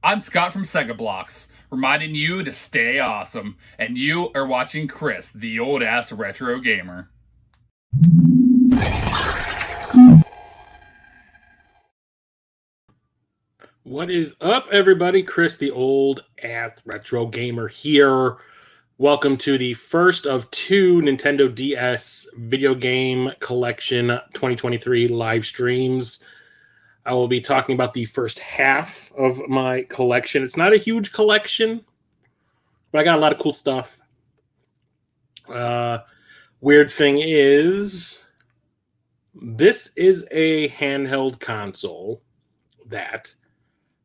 I'm Scott from Sega Blocks, reminding you to stay awesome, and you are watching Chris, the old-ass retro gamer. What is up, everybody? Chris, the old-ass retro gamer here. Welcome to the first of two Nintendo DS video game collection 2023 live streams. I will be talking about the first half of my collection. It's not a huge collection, but I got a lot of cool stuff. Weird thing is, this is a handheld console that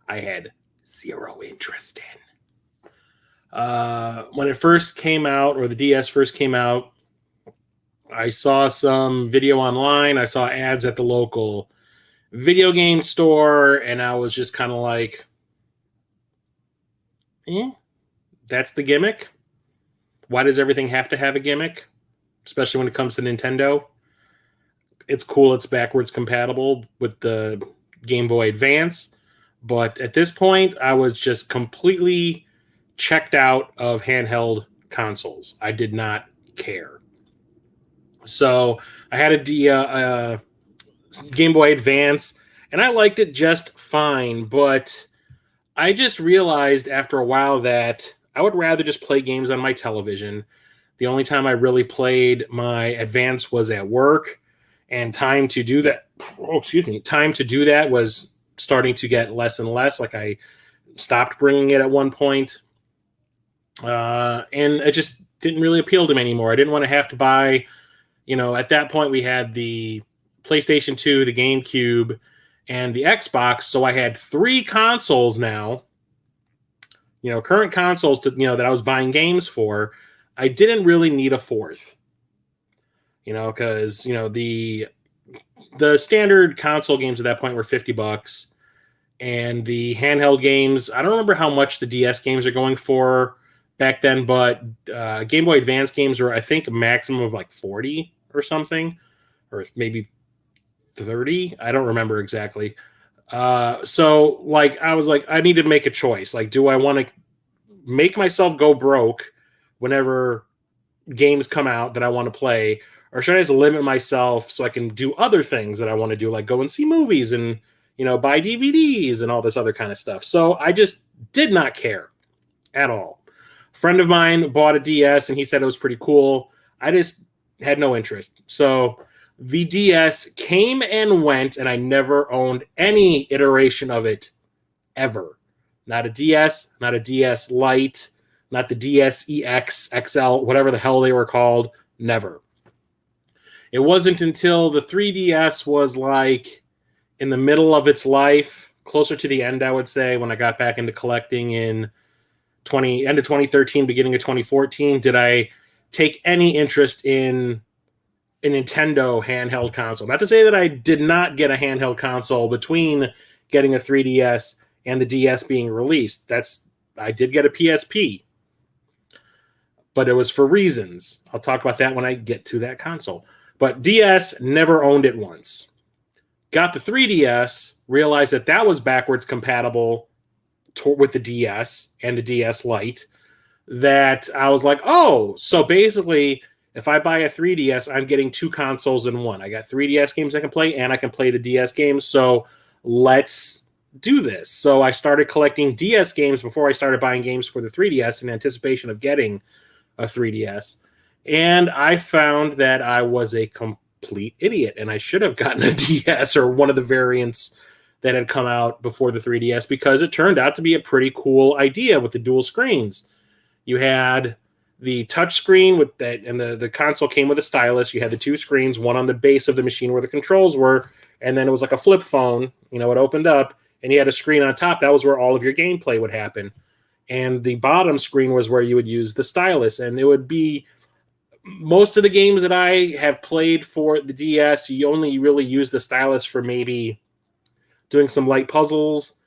I had zero interest in. When it first came out, or the DS first came out, I saw some video online. I saw ads at the local video game store, and I was just kind of like, that's the gimmick? Why does everything have to have a gimmick? Especially when it comes to Nintendo. It's cool, it's backwards compatible with the Game Boy Advance, but at this point, I was just completely checked out of handheld consoles. I did not care. So I had a Game Boy Advance, and I liked it just fine, but I just realized after a while that I would rather just play games on my television. The only time I really played my Advance was at work, and time to do that was starting to get less and less. Like, I stopped bringing it at one point, and it just didn't really appeal to me anymore. I didn't want to have to buy, at that point we had the PlayStation 2, the GameCube, and the Xbox. So I had three consoles now, current consoles that I was buying games for. I didn't really need a fourth, because, the standard console games at that point were $50, and the handheld games, I don't remember how much the DS games are going for back then, but Game Boy Advance games were, I think, a maximum of like 40 or something, or maybe 30. I don't remember exactly. So I was like, I need to make a choice. Like, do I want to make myself go broke whenever games come out that I want to play, or should I just limit myself so I can do other things that I want to do, like go and see movies and, buy DVDs and all this other kind of stuff? So I just did not care at all. A friend of mine bought a DS and he said it was pretty cool. I just had no interest. So the DS came and went, and I never owned any iteration of it ever. Not a DS, not a DS Lite, not the DS EX, XL, whatever the hell they were called. Never. It wasn't until the 3DS was like in the middle of its life, closer to the end, I would say, when I got back into collecting in end of 2013, beginning of 2014, did I take any interest in a Nintendo handheld console. Not to say that I did not get a handheld console between getting a 3DS and the DS being released. I did get a PSP, but it was for reasons. I'll talk about that when I get to that console. But DS, never owned it once. Got the 3DS, realized that was backwards compatible with the DS and the DS Lite. That I was like, oh, so basically, if I buy a 3DS, I'm getting two consoles in one. I got 3DS games I can play, and I can play the DS games. So let's do this. So I started collecting DS games before I started buying games for the 3DS in anticipation of getting a 3DS. And I found that I was a complete idiot, and I should have gotten a DS or one of the variants that had come out before the 3DS, because it turned out to be a pretty cool idea with the dual screens. You had the touch screen with that, and the console came with a stylus. You had the two screens, one on the base of the machine where the controls were, and then it was like a flip phone. It opened up, and you had a screen on top. That was where all of your gameplay would happen. And the bottom screen was where you would use the stylus, and it would be most of the games that I have played for the DS, you only really use the stylus for maybe doing some light puzzles.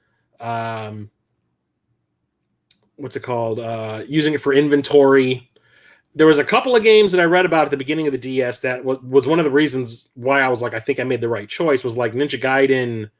What's it called? Using it for inventory. There was a couple of games that I read about at the beginning of the DS that was one of the reasons why I was like, I think I made the right choice, was like Ninja Gaiden.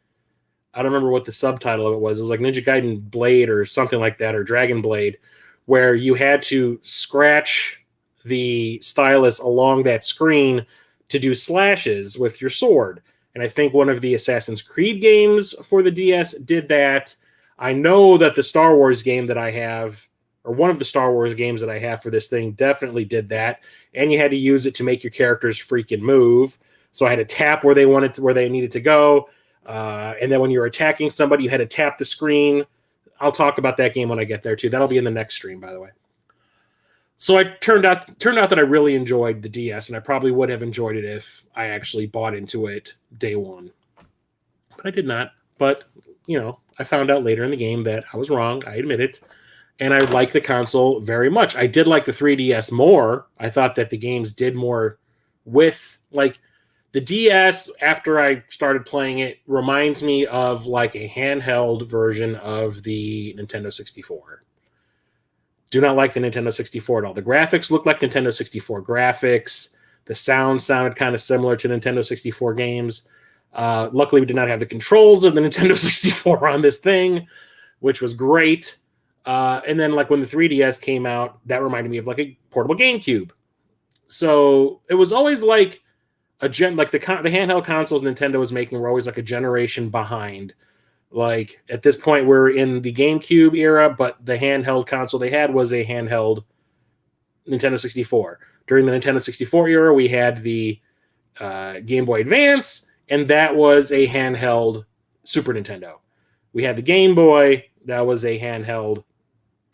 I don't remember what the subtitle of it was. It was like Ninja Gaiden Blade or something like that, or Dragon Blade, where you had to scratch the stylus along that screen to do slashes with your sword. And I think one of the Assassin's Creed games for the DS did that. I know that the Star Wars game that I have, or one of the Star Wars games that I have for this thing, definitely did that. And you had to use it to make your characters freaking move. So I had to tap where they needed to go. And then when you were attacking somebody, you had to tap the screen. I'll talk about that game when I get there too. That'll be in the next stream, by the way. So it turned out that I really enjoyed the DS, and I probably would have enjoyed it if I actually bought into it day one. But I did not. But, I found out later in the game that I was wrong. I admit it. And I like the console very much. I did like the 3DS more. I thought that the games did more with, like, the DS, after I started playing it, reminds me of like a handheld version of the Nintendo 64. Do not like the Nintendo 64 at all. The graphics look like Nintendo 64 graphics. The sound sounded kind of similar to Nintendo 64 games. Luckily, we did not have the controls of the Nintendo 64 on this thing, which was great. And then, like, when the 3DS came out, that reminded me of like a portable GameCube. So it was always like the handheld consoles Nintendo was making were always like a generation behind. Like, at this point, we're in the GameCube era, but the handheld console they had was a handheld Nintendo 64. During the Nintendo 64 era, we had the Game Boy Advance, and that was a handheld Super Nintendo. We had the Game Boy, that was a handheld,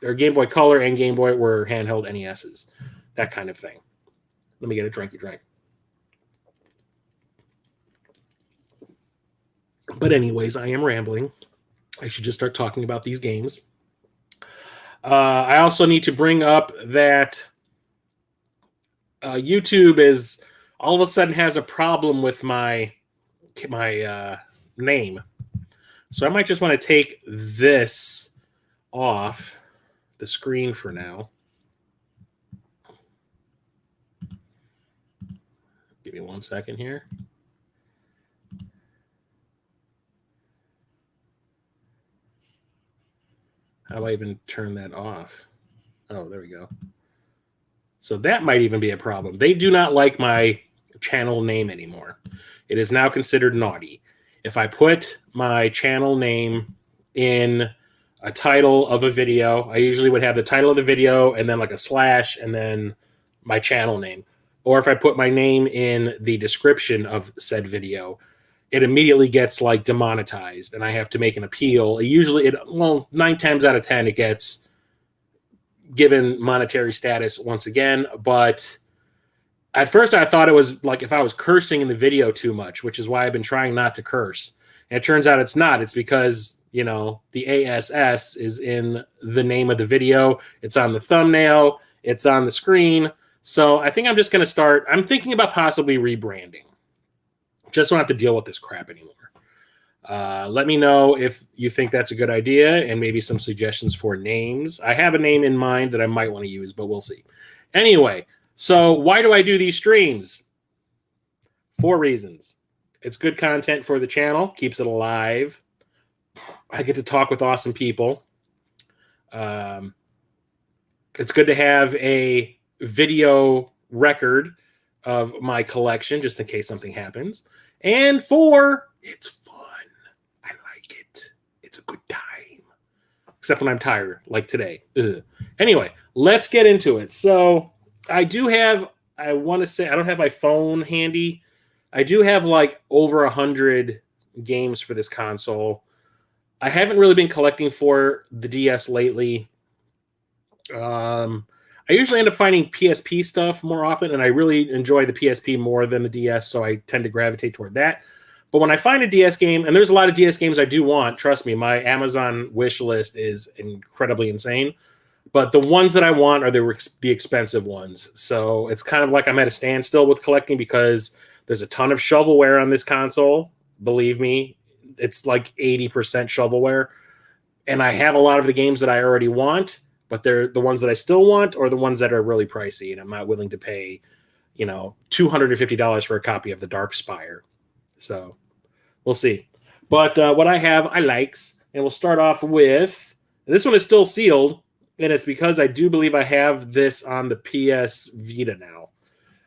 or Game Boy Color and Game Boy were handheld NESs, that kind of thing. Let me get a drinky drink. But anyways, I am rambling. I should just start talking about these games. I also need to bring up that YouTube is all of a sudden has a problem with my name. So I might just want to take this off the screen for now. Give me 1 second here. How do I even turn that off? Oh, there we go. So that might even be a problem. They do not like my channel name anymore. It is now considered naughty. If I put my channel name in a title of a video, I usually would have the title of the video and then like a slash and then my channel name. Or if I put my name in the description of said video, it immediately gets like demonetized and I have to make an appeal. Usually, 9 times out of 10, it gets given monetary status once again. But at first I thought it was like if I was cursing in the video too much, which is why I've been trying not to curse. And it turns out it's not. It's because, you know, the ASS is in the name of the video. It's on the thumbnail. It's on the screen. So I think I'm just going to start. I'm thinking about possibly rebranding. Just don't have to deal with this crap anymore. Let me know if you think that's a good idea and maybe some suggestions for names. I have a name in mind that I might want to use, but we'll see. Anyway, so why do I do these streams? 4 reasons. It's good content for the channel, keeps it alive. I get to talk with awesome people. It's good to have a video record of my collection just in case something happens. And 4, it's fun. I like it. It's a good time. Except when I'm tired, like today. Ugh. Anyway, let's get into it. So I do have, I want to say, I don't have my phone handy. I do have like over 100 games for this console. I haven't really been collecting for the DS lately. I usually end up finding PSP stuff more often, and I really enjoy the PSP more than the DS, so I tend to gravitate toward that. But when I find a DS game, and there's a lot of DS games I do want, trust me, my Amazon wish list is incredibly insane. But the ones that I want are the expensive ones. So it's kind of like I'm at a standstill with collecting because there's a ton of shovelware on this console. Believe me, it's like 80% shovelware. And I have a lot of the games that I already want, but they're the ones that I still want or the ones that are really pricey. And I'm not willing to pay, you know, $250 for a copy of the Dark Spire. So we'll see. But what I have, I likes. And we'll start off with, this one is still sealed. And it's because I do believe I have this on the PS Vita now.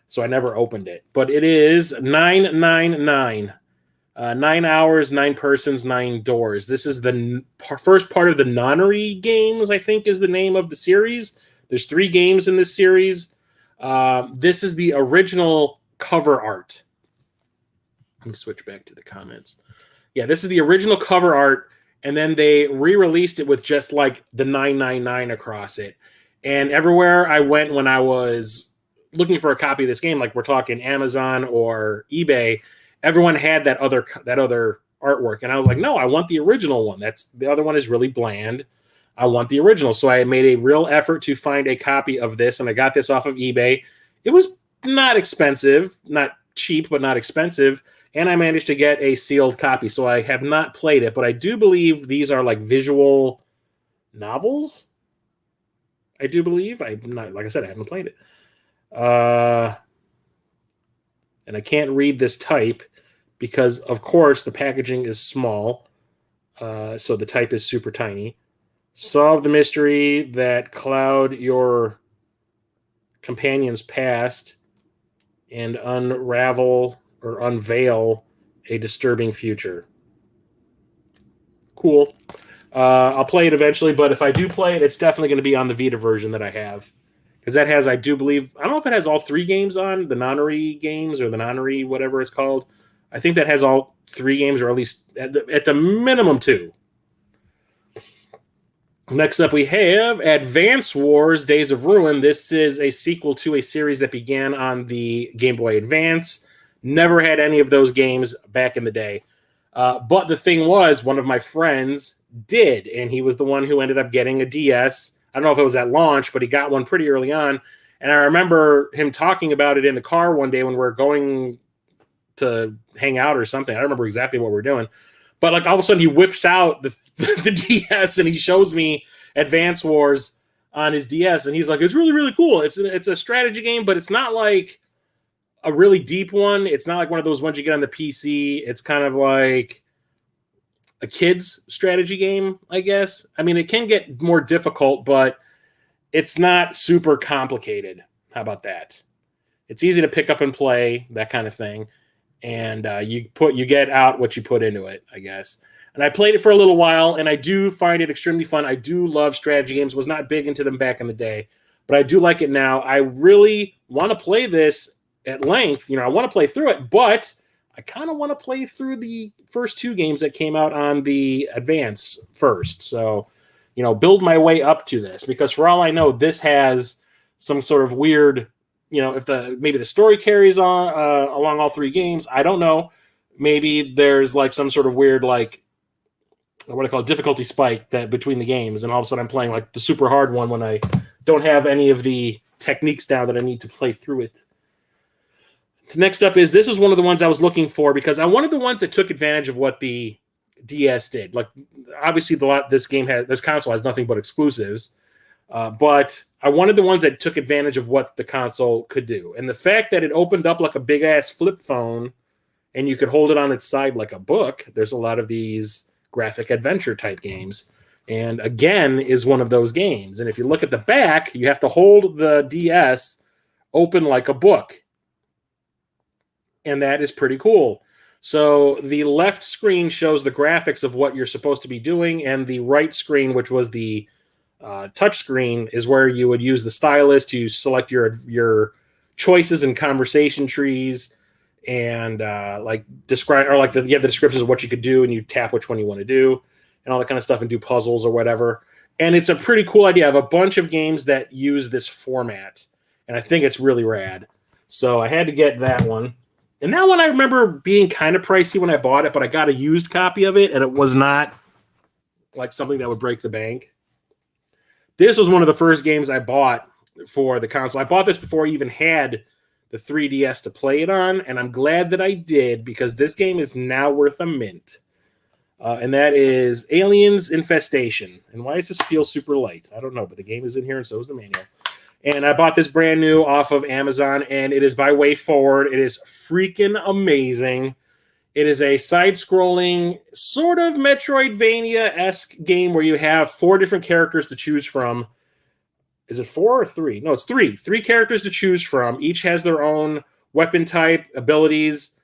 So I never opened it. But it is 999. 9 hours, 9 persons, 9 doors. This is the first part of the Nonary games, I think is the name of the series. There's 3 games in this series. This is the original cover art. Let me switch back to the comments. Yeah, this is the original cover art. And then they re-released it with just like the 999 across it. And everywhere I went when I was looking for a copy of this game, like we're talking Amazon or eBay, everyone had that other artwork. And I was like, no, I want the original one. The other one is really bland. I want the original. So I made a real effort to find a copy of this. And I got this off of eBay. It was not expensive, not cheap, but not expensive. And I managed to get a sealed copy. So I have not played it, but I do believe these are like visual novels. I do believe. I'm not, like I said, I haven't played it. And I can't read this type because, of course, the packaging is small. So the type is super tiny. Solve the mystery that cloud your companion's past and unravel or unveil a disturbing future. Cool. I'll play it eventually, but if I do play it, it's definitely going to be on the Vita version that I have. Because that has, I do believe, I don't know if it has all 3 games on, the Nonary games or the Nonary, whatever it's called. I think that has all 3 games, or at least at the minimum 2. Next up, we have Advance Wars Days of Ruin. This is a sequel to a series that began on the Game Boy Advance. Never had any of those games back in the day. But the thing was, one of my friends did, and he was the one who ended up getting a DS. I don't know if it was at launch, but he got one pretty early on. And I remember him talking about it in the car one day when we were going to hang out or something. I don't remember exactly what we were doing. But like all of a sudden he whips out the DS and he shows me Advance Wars on his DS. And he's like, it's really, really cool. It's a strategy game, but it's not like a really deep one. It's not like one of those ones you get on the PC. It's kind of like a kid's strategy game, I guess. I mean, it can get more difficult, but it's not super complicated. How about that? It's easy to pick up and play, that kind of thing. And you get out what you put into it, I guess. And I played it for a little while, and I do find it extremely fun. I do love strategy games. Was not big into them back in the day, but I do like it now. I really want to play this at length. I want to play through it, but I kind of want to play through the first 2 games that came out on the Advance first. So, build my way up to this, because for all I know, this has some sort of weird, if maybe the story carries on along all 3 games. I don't know. Maybe there's like some sort of weird, like, what I call difficulty spike that between the games, and all of a sudden I'm playing like the super hard one when I don't have any of the techniques down that I need to play through it. Next up is, this was one of the ones I was looking for because I wanted the ones that took advantage of what the DS did. Like, obviously this console has nothing but exclusives, but I wanted the ones that took advantage of what the console could do. And the fact that it opened up like a big ass flip phone and you could hold it on its side like a book, there's a lot of these graphic adventure type games, and again is one of those games. And if you look at the back, you have to hold the DS open like a book, and that is pretty cool. So the left screen shows the graphics of what you're supposed to be doing, and the right screen, which was the touch screen, is where you would use the stylus to select your choices and conversation trees, and describe, or like you have the descriptions of what you could do, and you tap which one you want to do, and all that kind of stuff, and do puzzles or whatever. And it's a pretty cool idea. I have a bunch of games that use this format, and I think it's really rad. So I had to get that one. And that one I remember being kind of pricey when I bought it, but I got a used copy of it, and it was not like something that would break the bank. This was one of the first games I bought for the console. I bought this before I even had the 3DS to play it on, and I'm glad that I did, because this game is now worth a mint. And that is Aliens Infestation. And why does this feel super light? I don't know, but the game is in here, and so is the manual. And I bought this brand new off of Amazon, and it is by WayForward. It is freaking amazing. It is a side-scrolling, sort of Metroidvania-esque game where you have 4 different characters to choose from. Is it 4 or 3? No, it's 3. 3 characters to choose from. Each has their own weapon type, abilities,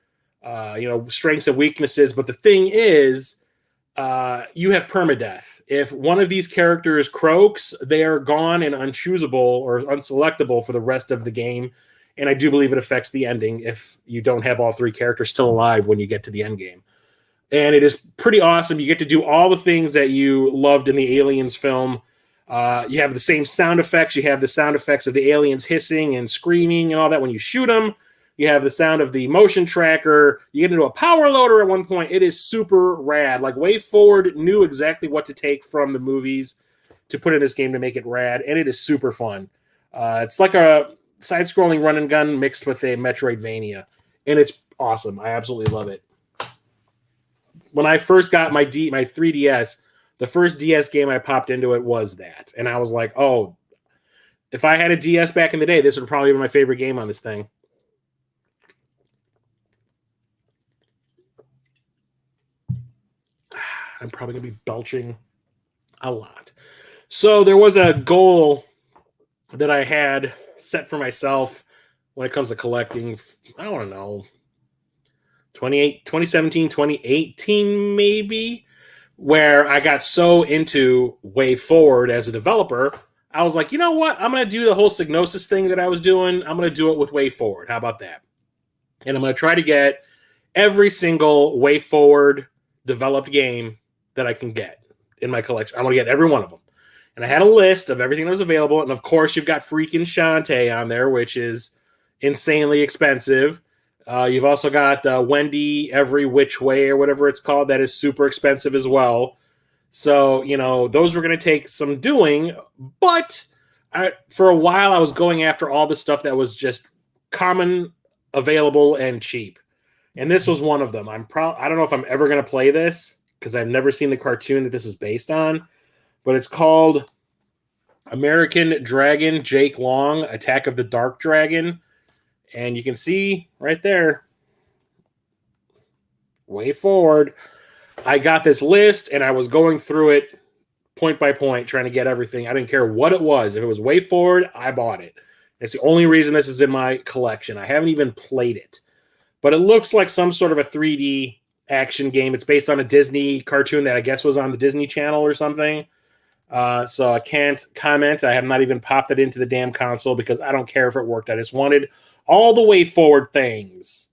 strengths and weaknesses. But the thing is, you have permadeath. If one of these characters croaks, they are gone and unchoosable or unselectable for the rest of the game. And I do believe it affects the ending if you don't have all 3 characters still alive when you get to the end game. And it is pretty awesome. You get to do all the things that you loved in the Aliens film. You have the same sound effects. You have the sound effects of the aliens hissing and screaming and all that when you shoot them. You have the sound of the motion tracker. You get into a power loader at one point. It is super rad. Like, WayForward knew exactly what to take from the movies to put in this game to make it rad, and it is super fun. It's like a side-scrolling run and gun mixed with a Metroidvania, and it's awesome. I absolutely love it. When I first got my 3DS, the first DS game I popped into it was that, and I was like, oh, if I had a DS back in the day, this would probably be my favorite game on this thing. I'm probably going to be belching a lot. So there was a goal that I had set for myself when it comes to collecting. I don't know, 2017, 2018 maybe, where I got so into WayForward as a developer. I was like, you know what? I'm going to do the whole Psygnosis thing that I was doing. I'm going to do it with WayForward. How about that? And I'm going to try to get every single WayForward developed game that I can get in my collection. I'm going to get every one of them. And I had a list of everything that was available. And of course, you've got freaking Shantae on there, which is insanely expensive. You've also got Wendy Every Which Way, or whatever it's called. That is super expensive as well. So, those were going to take some doing. But for a while, I was going after all the stuff that was just common, available, and cheap. And this was one of them. I don't know if I'm ever going to play this, because I've never seen the cartoon that this is based on, but it's called American Dragon Jake Long, Attack of the Dark Dragon. And you can see right there, WayForward. I got this list, and I was going through it point by point, trying to get everything. I didn't care what it was. If it was WayForward, I bought it. It's the only reason this is in my collection. I haven't even played it, but it looks like some sort of a 3D action game. It's based on a Disney cartoon that I guess was on the Disney Channel or something. So I can't comment. I have not even popped it into the damn console because I don't care if it worked. I just wanted all the way forward things.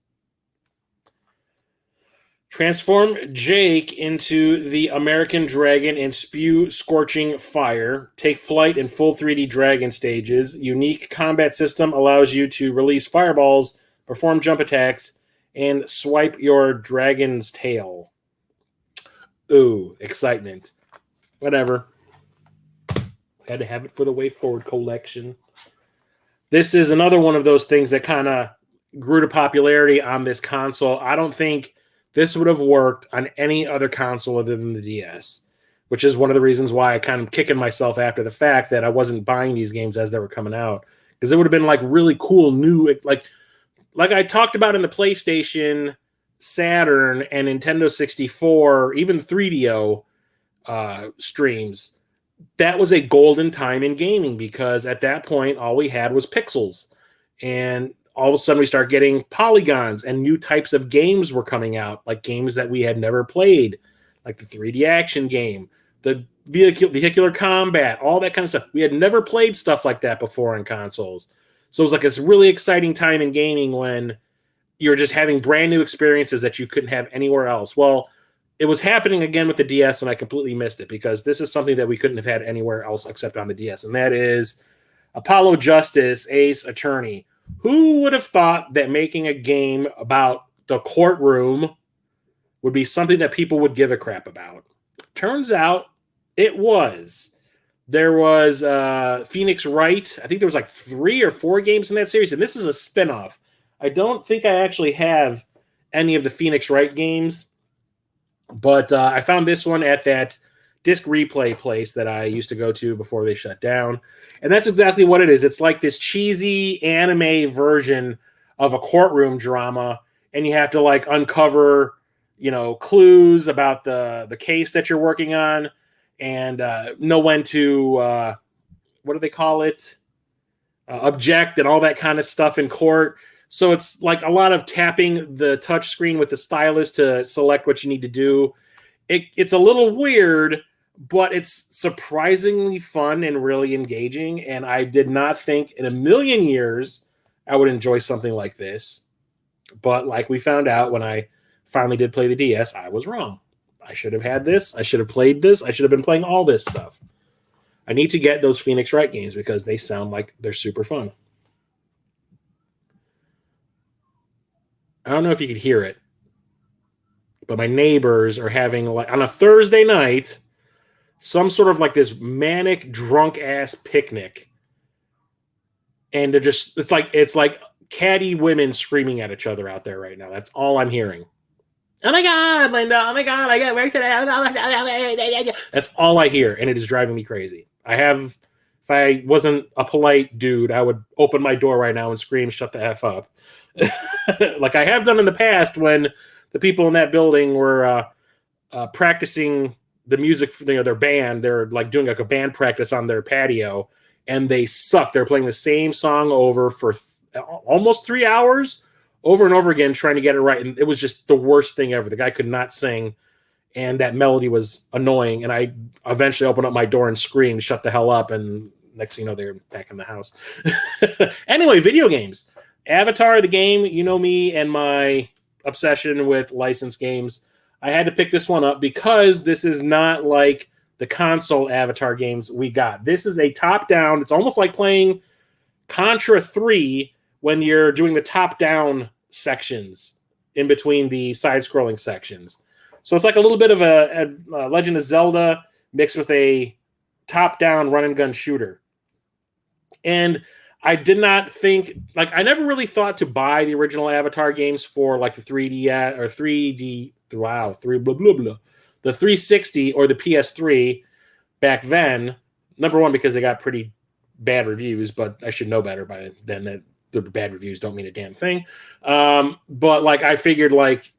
Transform Jake into the American Dragon and spew scorching fire. Take flight in full 3D dragon stages. Unique combat system allows you to release fireballs, perform jump attacks, and swipe your dragon's tail. Ooh, excitement. Whatever. Had to have it for the Way Forward collection. This is another one of those things that kind of grew to popularity on this console. I don't think this would have worked on any other console other than the DS, which is one of the reasons why I kind of kicking myself after the fact that I wasn't buying these games as they were coming out, because it would have been like really cool new, like I talked about in the PlayStation, Saturn, and Nintendo 64, even 3DO streams. That was a golden time in gaming because at that point, all we had was pixels. And all of a sudden we start getting polygons and new types of games were coming out, like games that we had never played, like the 3D action game, the vehicular combat, all that kind of stuff. We had never played stuff like that before in consoles. So it was like this really exciting time in gaming when you're just having brand new experiences that you couldn't have anywhere else. Well, it was happening again with the DS, and I completely missed it because this is something that we couldn't have had anywhere else except on the DS, and that is Apollo Justice Ace Attorney. Who would have thought that making a game about the courtroom would be something that people would give a crap about? Turns out it was. There was Phoenix Wright. I think there was like 3 or 4 games in that series, and this is a spinoff. I don't think I actually have any of the Phoenix Wright games, but I found this one at that disc replay place that I used to go to before they shut down. And that's exactly what it is. It's like this cheesy anime version of a courtroom drama, and you have to like uncover, clues about the case that you're working on, and know when to what do they call it? Object and all that kind of stuff in court. So it's like a lot of tapping the touch screen with the stylus to select what you need to do. It's a little weird, but it's surprisingly fun and really engaging. And I did not think in a million years I would enjoy something like this. But like we found out when I finally did play the DS, I was wrong. I should have had this. I should have played this. I should have been playing all this stuff. I need to get those Phoenix Wright games because they sound like they're super fun. I don't know if you could hear it, but my neighbors are having, like, on a Thursday night, some sort of like this manic drunk ass picnic. And they're just, it's like catty women screaming at each other out there right now. That's all I'm hearing. Oh my God, Linda. Oh my God. I got work today. That's all I hear. And it is driving me crazy. If I wasn't a polite dude, I would open my door right now and scream, shut the F up. Like I have done in the past when the people in that building were practicing the music for their band. They're like doing like a band practice on their patio, and they suck. They're playing the same song over for almost 3 hours over and over again, trying to get it right. And it was just the worst thing ever. The guy could not sing, and that melody was annoying. And I eventually opened up my door and screamed, shut the hell up. And next thing you know, they're back in the house. Anyway, video games. Avatar, the game, you know me and my obsession with licensed games. I had to pick this one up because this is not like the console Avatar games we got. This is a top-down. It's almost like playing Contra 3 when you're doing the top-down sections in between the side-scrolling sections. So it's like a little bit of a Legend of Zelda mixed with a top-down run-and-gun shooter. And I did not think, like, I never really thought to buy the original Avatar games for like the 3D or 3D, wow, the 360 or the PS3 back then. Number one, because they got pretty bad reviews, but I should know better by then that the bad reviews don't mean a damn thing. But like, I figured like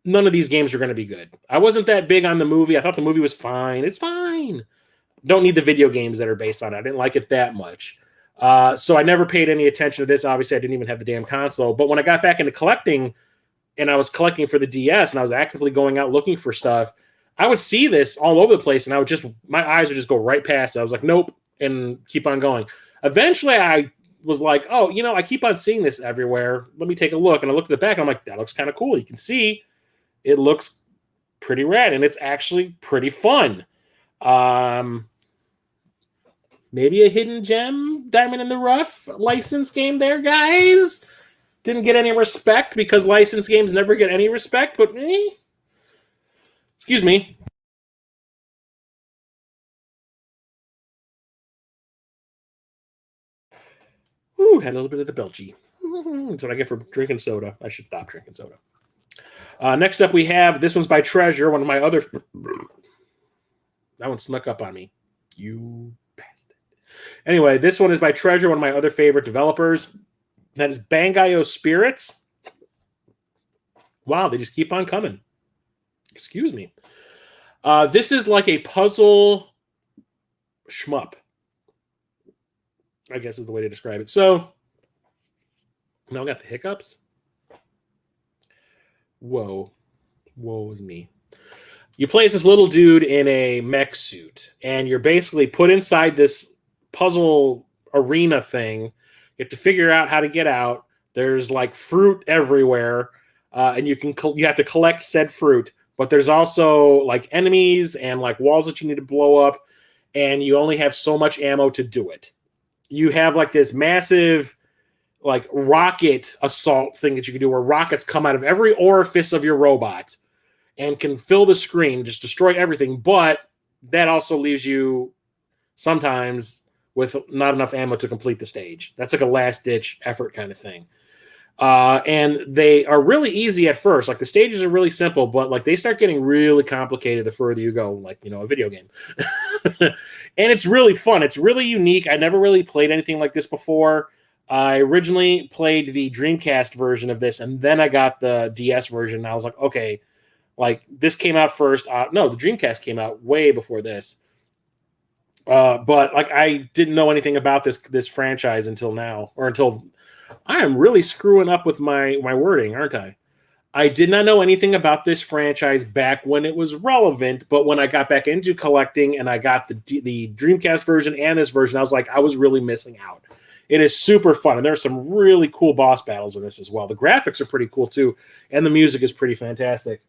none of these games are going to be good. I wasn't that big on the movie. I thought the movie was fine. It's fine. Don't need the video games that are based on it. I didn't like it that much. So I never paid any attention to this. Obviously, I didn't even have the damn console. But when I got back into collecting, and I was collecting for the DS, and I was actively going out looking for stuff, I would see this all over the place, and my eyes would just go right past it. I was like, nope, and keep on going. Eventually, I was like, oh, I keep on seeing this everywhere. Let me take a look. And I looked at the back, and I'm like, that looks kind of cool. You can see it looks pretty rad, and it's actually pretty fun. Maybe a hidden gem, diamond in the rough license game there, guys. Didn't get any respect because licensed games never get any respect, but excuse me. Ooh, had a little bit of the belchy. That's what I get for drinking soda. I should stop drinking soda. Next up, we have, this one's by Treasure, one of my other... That one snuck up on me. You bastard. Anyway, this one is by Treasure, one of my other favorite developers. That is Bangai-O Spirits. Wow, they just keep on coming. Excuse me. This is like a puzzle shmup, I guess is the way to describe it. So, now I got the hiccups. Whoa is me. You play as this little dude in a mech suit, and you're basically put inside this puzzle arena thing. You have to figure out how to get out. There's like fruit everywhere, and you have to collect said fruit. But there's also like enemies and like walls that you need to blow up, and you only have so much ammo to do it. You have like this massive like rocket assault thing that you can do where rockets come out of every orifice of your robot and can fill the screen, just destroy everything. But that also leaves you sometimes with not enough ammo to complete the stage. That's like a last-ditch effort kind of thing. And they are really easy at first. Like the stages are really simple, but like they start getting really complicated the further you go, like, a video game. And it's really fun. It's really unique. I never really played anything like this before. I originally played the Dreamcast version of this, and then I got the DS version. And I was like, okay, like this came out first. No, the Dreamcast came out way before this. But like I didn't know anything about this franchise until now, or until I am really screwing up with my wording, aren't I? I did not know anything about this franchise back when it was relevant, but when I got back into collecting and I got the Dreamcast version and this version, I was like, I was really missing out. It is super fun, and there are some really cool boss battles in this as well. The graphics are pretty cool too, and the music is pretty fantastic.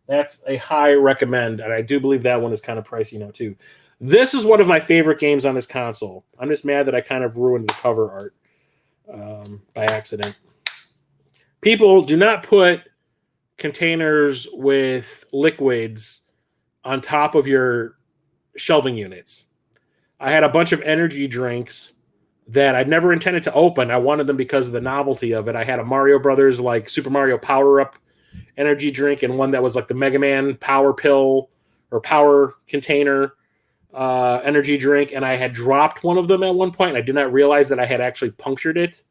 That's a high recommend, and I do believe that one is kind of pricey now too. This is one of my favorite games on this console. I'm just mad that I kind of ruined the cover art by accident. People, do not put containers with liquids on top of your shelving units. I had a bunch of energy drinks that I'd never intended to open. I wanted them because of the novelty of it. I had a Mario Brothers, like Super Mario Power Up energy drink, and one that was like the Mega Man Power Pill or Power Container energy drink, and I had dropped one of them at one point, and I did not realize that I had actually punctured it,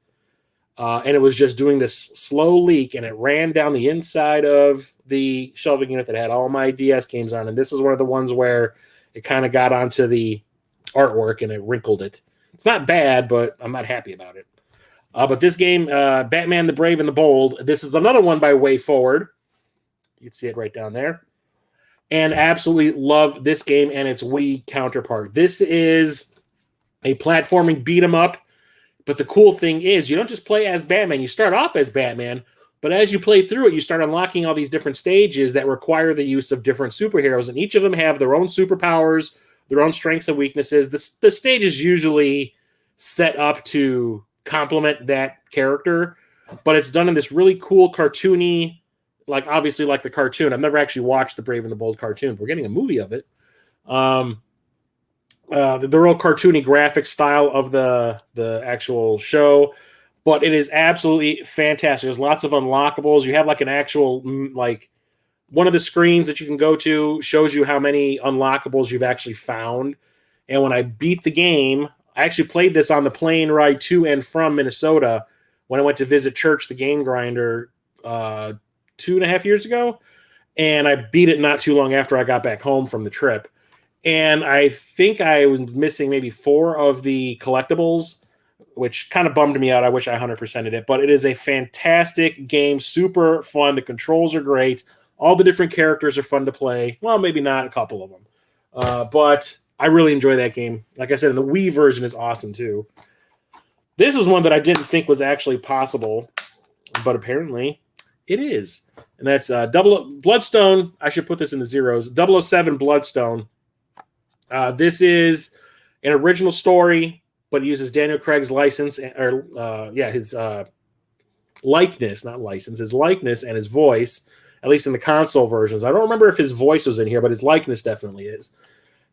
and it was just doing this slow leak, and it ran down the inside of the shelving unit that had all my DS games on, and this is one of the ones where it kind of got onto the artwork, and it wrinkled it. It's not bad, but I'm not happy about it. But this game, Batman the Brave and the Bold, this is another one by Way Forward. You can see it right down there. And absolutely love this game and its Wii counterpart. This is a platforming beat-em-up, but the cool thing is you don't just play as Batman. You start off as Batman, but as you play through it, you start unlocking all these different stages that require the use of different superheroes, and each of them have their own superpowers, their own strengths and weaknesses. The stage is usually set up to complement that character, but it's done in this really cool cartoony, like obviously like the cartoon. I've never actually watched the Brave and the Bold cartoon, but we're getting a movie of it. The real cartoony graphic style of the actual show, but it is absolutely fantastic. There's lots of unlockables. You have like an actual, like one of the screens that you can go to shows you how many unlockables you've actually found. And when I beat the game, I actually played this on the plane ride to and from Minnesota when I went to visit Church the Game Grinder 2.5 years ago. And I beat it not too long after I got back home from the trip. And I think I was missing maybe 4 of the collectibles which kind of bummed me out. I wish I 100%ed it, but it is a fantastic game, super fun. The controls are great. All the different characters are fun to play. Well, maybe not a couple of them, but I really enjoy that game. Like I said, and the Wii version is awesome too. This is one that I didn't think was actually possible, but apparently it is. And that's Bloodstone. I should put this in the zeros. 007 Bloodstone. This is an original story, but it uses Daniel Craig's license, his likeness, not license, his likeness and his voice, at least in the console versions. I don't remember if his voice was in here, but his likeness definitely is.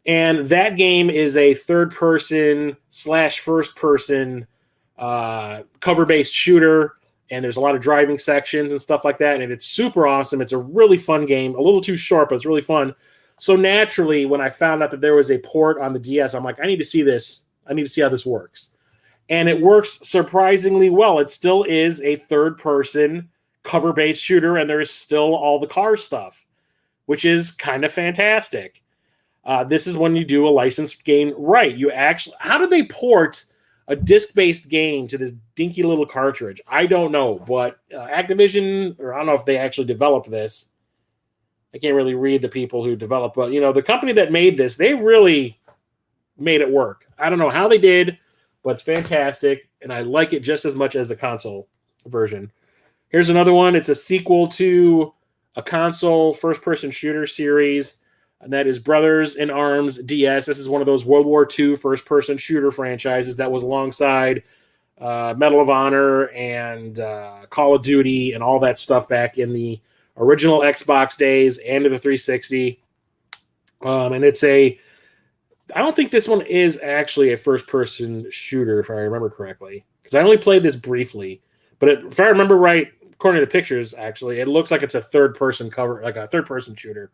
And that game is a third-person / first-person cover-based shooter, and there's a lot of driving sections and stuff like that, and it's super awesome. It's a really fun game, a little too short, but it's really fun. So naturally, when I found out that there was a port on the DS, I'm like, I need to see this. I need to see how this works. And it works surprisingly well. It still is a third-person cover-based shooter, and there's still all the car stuff, which is kind of fantastic. This is when you do a licensed game right. How did they port a disc-based game to this dinky little cartridge? I don't know, but Activision, or I don't know if they actually developed this. I can't really read the people who developed, but the company that made this, they really made it work. I don't know how they did, but it's fantastic, and I like it just as much as the console version. Here's another one. It's a sequel to a console first-person shooter series, and that is Brothers in Arms DS. This is one of those World War II first-person shooter franchises that was alongside Medal of Honor and Call of Duty and all that stuff back in the original Xbox days and in the 360. And I don't think this one is actually a first-person shooter, if I remember correctly, because I only played this briefly. But if I remember right, according to the pictures, actually, it looks like it's a third-person cover, like a third-person shooter.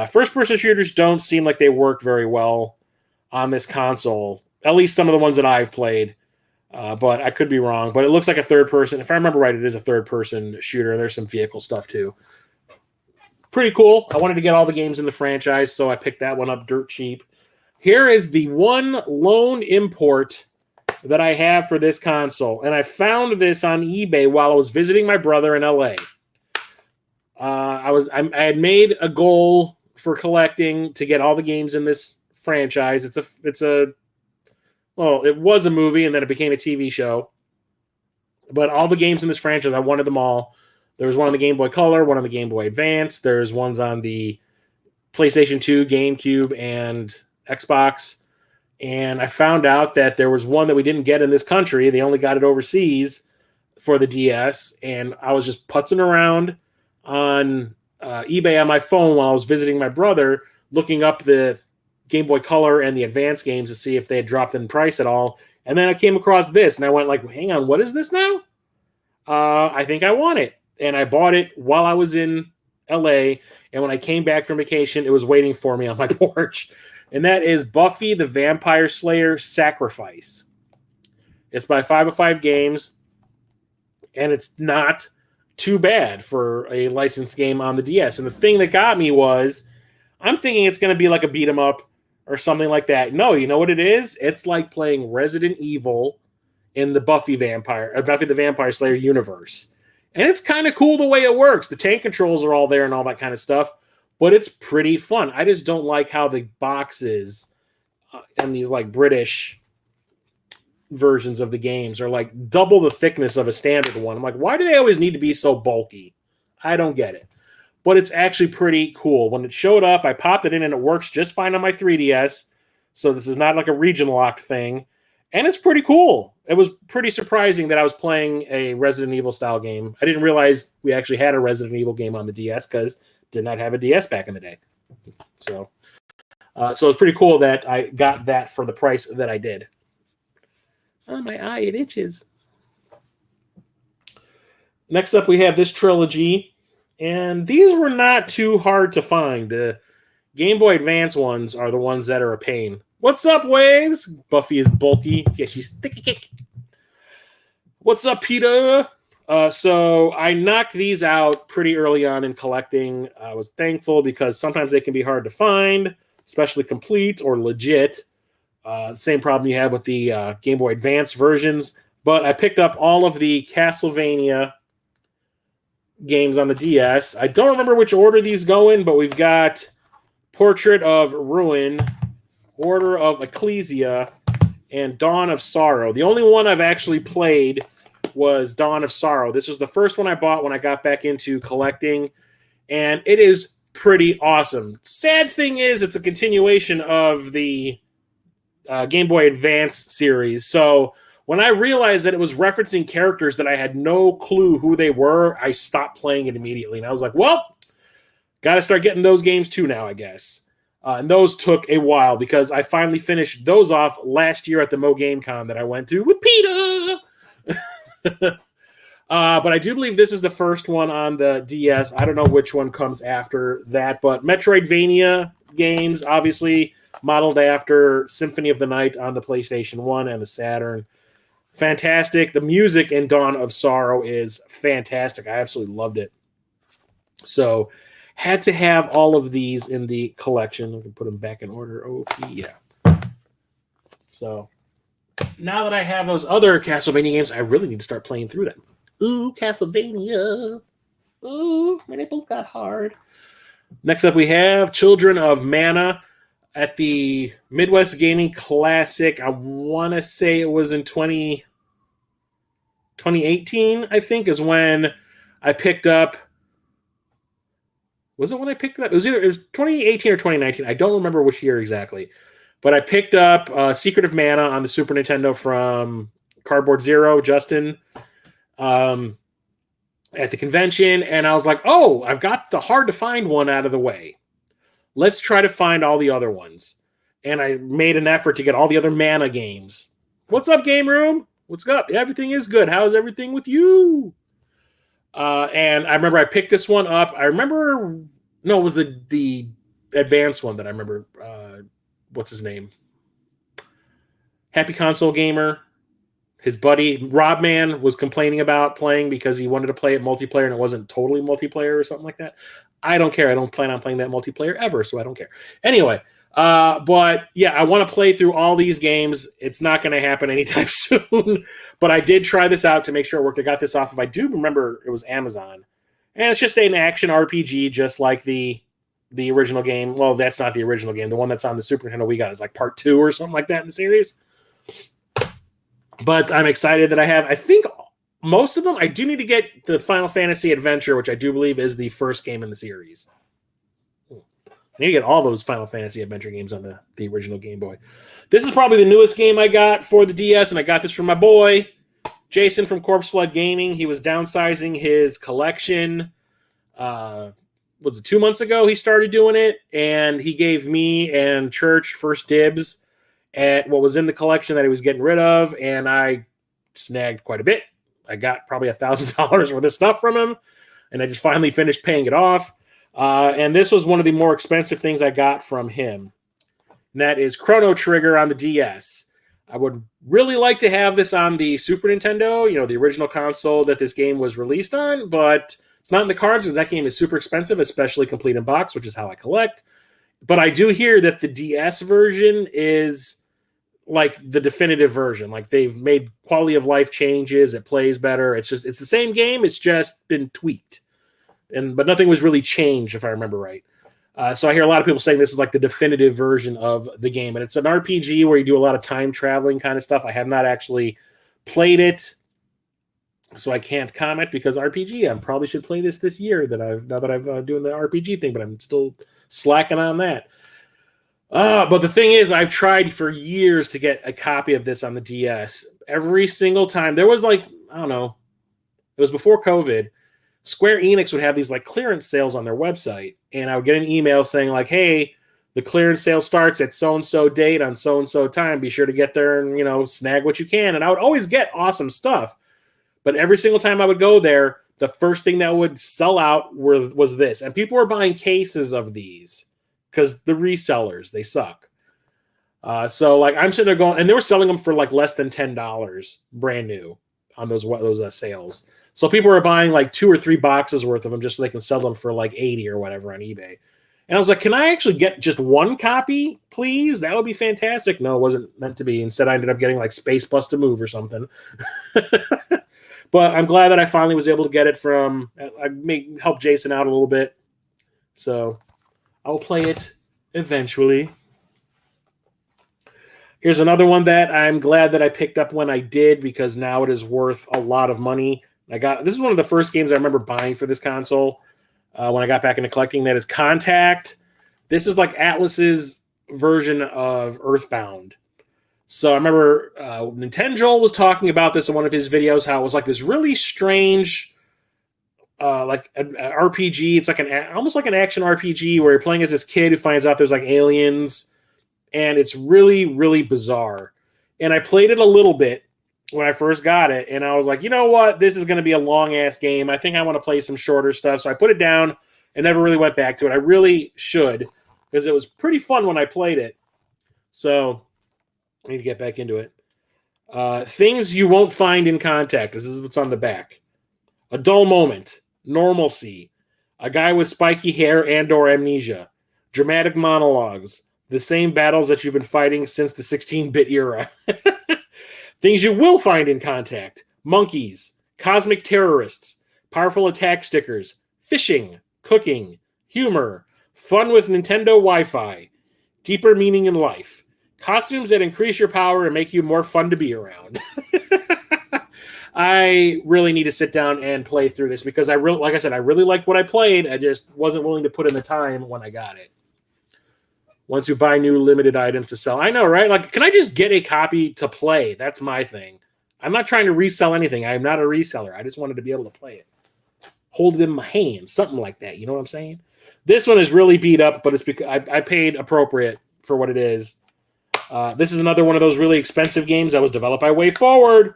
First-person shooters don't seem like they work very well on this console, at least some of the ones that I've played, but I could be wrong. But it looks like a third-person. If I remember right, it is a third-person shooter, and there's some vehicle stuff too. Pretty cool. I wanted to get all the games in the franchise, so I picked that one up dirt cheap. Here is the one lone import that I have for this console, and I found this on eBay while I was visiting my brother in LA. I had made a goal for collecting to get all the games in this franchise. It was a movie and then it became a TV show. But all the games in this franchise, I wanted them all. There was one on the Game Boy Color, one on the Game Boy Advance. There's ones on the PlayStation 2, GameCube, and Xbox. And I found out that there was one that we didn't get in this country. They only got it overseas for the DS. And I was just putzing around on eBay on my phone while I was visiting my brother, looking up the Game Boy Color and the Advance games to see if they had dropped in price at all. And then I came across this, and I went like, hang on, what is this now? I think I want it. And I bought it while I was in LA, and when I came back from vacation, it was waiting for me on my porch. And that is Buffy the Vampire Slayer Sacrifice. It's by 505 Games, and it's not too bad for a licensed game on the DS. And the thing that got me was, I'm thinking it's going to be like a beat 'em up or something like that. No, you know what it is? It's like playing Resident Evil in the Buffy the Vampire Slayer universe. And it's kind of cool the way it works. The tank controls are all there and all that kind of stuff, but it's pretty fun. I just don't like how the boxes and these like British versions of the games are like double the thickness of a standard one. I'm like, why do they always need to be so bulky? I don't get it. But it's actually pretty cool. When it showed up, I popped it in and it works just fine on my 3DS. So this is not like a region locked thing. And it's pretty cool. It was pretty surprising that I was playing a Resident Evil style game. I didn't realize we actually had a Resident Evil game on the DS because did not have a DS back in the day. So it's pretty cool that I got that for the price that I did. Oh, my eye, it itches. Next up, we have this trilogy. And these were not too hard to find. The Game Boy Advance ones are the ones that are a pain. What's up, Waves? Buffy is bulky. Yeah, she's thicky. What's up, Peter? So I knocked these out pretty early on in collecting. I was thankful because sometimes they can be hard to find, especially complete or legit. Same problem you have with the Game Boy Advance versions. But I picked up all of the Castlevania games on the DS. I don't remember which order these go in, but we've got Portrait of Ruin, Order of Ecclesia, and Dawn of Sorrow. The only one I've actually played was Dawn of Sorrow. This was the first one I bought when I got back into collecting, and it is pretty awesome. Sad thing is, it's a continuation of the Game Boy Advance series. So when I realized that it was referencing characters that I had no clue who they were, I stopped playing it immediately. And I was like, well, got to start getting those games too now, I guess. And those took a while because I finally finished those off last year at the Mo Game Con that I went to with Peter. But I do believe this is the first one on the DS. I don't know which one comes after that, but Metroidvania games, obviously modeled after Symphony of the Night on the PlayStation 1 and the Saturn. Fantastic. The music in Dawn of Sorrow is fantastic. I absolutely loved it. So had to have all of these in the collection. We can put them back in order. Okay, yeah. So now that I have those other Castlevania games, I really need to start playing through them. Ooh, Castlevania. Ooh, man, they both got hard. Next up, we have Children of Mana at the Midwest Gaming Classic. I want to say it was in 2018, I think, is when I picked up. Was it when I picked it up? It was 2018 or 2019. I don't remember which year exactly. But I picked up Secret of Mana on the Super Nintendo from Cardboard Zero, Justin, at the convention. And I was like, oh, I've got the hard-to-find one out of the way. Let's try to find all the other ones. And I made an effort to get all the other Mana games. What's up, Game Room? What's up? Everything is good. How's everything with you? And I remember I picked this one up. I remember, no, it was the advanced one that I remember. What's his name? Happy Console Gamer. His buddy, Robman, was complaining about playing because he wanted to play it multiplayer and it wasn't totally multiplayer or something like that. I don't care. I don't plan on playing that multiplayer ever, so I don't care. Anyway, but yeah, I want to play through all these games. It's not going to happen anytime soon, but I did try this out to make sure it worked. I got this off of, I do remember it was Amazon. And it's just an action RPG, just like the original game. Well, that's not the original game. The one that's on the Super Nintendo we got is like part 2 or something like that in the series. But I'm excited that I think most of them, I do need to get the Final Fantasy Adventure, which I do believe is the first game in the series. I need to get all those Final Fantasy Adventure games on the original Game Boy. This is probably the newest game I got for the DS, and I got this from my boy, Jason from Corpse Flood Gaming. He was downsizing his collection. Was it 2 months ago he started doing it? And he gave me and Church first dibs at what was in the collection that he was getting rid of, and I snagged quite a bit. I got probably $1,000 worth of stuff from him, and I just finally finished paying it off. And this was one of the more expensive things I got from him. And that is Chrono Trigger on the DS. I would really like to have this on the Super Nintendo, the original console that this game was released on, but it's not in the cards because that game is super expensive, especially complete in box, which is how I collect. But I do hear that the DS version is like the definitive version. Like they've made quality of life changes. It plays better. It's the same game. It's just been tweaked. But nothing was really changed, if I remember right. So I hear a lot of people saying this is like the definitive version of the game. And it's an RPG where you do a lot of time traveling kind of stuff. I have not actually played it, so I can't comment because RPG. I probably should play this year now that I've doing the RPG thing, but I'm still slacking on that. But the thing is, I've tried for years to get a copy of this on the DS. Every single time. There was I don't know, it was before COVID. Square Enix would have these clearance sales on their website, and I would get an email saying hey, the clearance sale starts at so-and-so date on so-and-so time. Be sure to get there and, snag what you can. And I would always get awesome stuff. But every single time I would go there, the first thing that would sell out was this. And people were buying cases of these because the resellers, they suck. So I'm sitting there going, and they were selling them for less than $10 brand new on those sales. So people were buying 2 or 3 boxes worth of them just so they can sell them for $80 or whatever on eBay. And I was like, can I actually get just one copy, please? That would be fantastic. No, it wasn't meant to be. Instead, I ended up getting like Space Bust a Move or something. But I'm glad that I finally was able to get it from, I may help Jason out a little bit. So I'll play it eventually. Here's another one that I'm glad that I picked up when I did, because now it is worth a lot of money. This is one of the first games I remember buying for this console when I got back into collecting. That is Contact. This is like Atlas's version of Earthbound. So I remember Nintendo was talking about this in one of his videos, how it was like this really strange like an RPG. It's like almost like an action RPG where you're playing as this kid who finds out there's like aliens, and it's really, really bizarre. And I played it a little bit when I first got it, and I was like, you know what? This is going to be a long-ass game. I think I want to play some shorter stuff. So I put it down and never really went back to it. I really should, because it was pretty fun when I played it. So I need to get back into it. Things you won't find in Contact. This is what's on the back. A dull moment. Normalcy. A guy with spiky hair and/or amnesia. Dramatic monologues. The same battles that you've been fighting since the 16-bit era. Things you will find in Contact. Monkeys. Cosmic terrorists. Powerful attack stickers. Fishing. Cooking. Humor. Fun with Nintendo Wi-Fi. Deeper meaning in life. Costumes that increase your power and make you more fun to be around. I really need to sit down and play through this, because like I said, I really liked what I played. I just wasn't willing to put in the time when I got it. Once you buy new limited items to sell. I know, right? Like, can I just get a copy to play? That's my thing. I'm not trying to resell anything. I am not a reseller. I just wanted to be able to play it. Hold it in my hand. Something like that. You know what I'm saying? This one is really beat up, but it's because I paid appropriate for what it is. This is another one of those really expensive games that was developed by WayForward.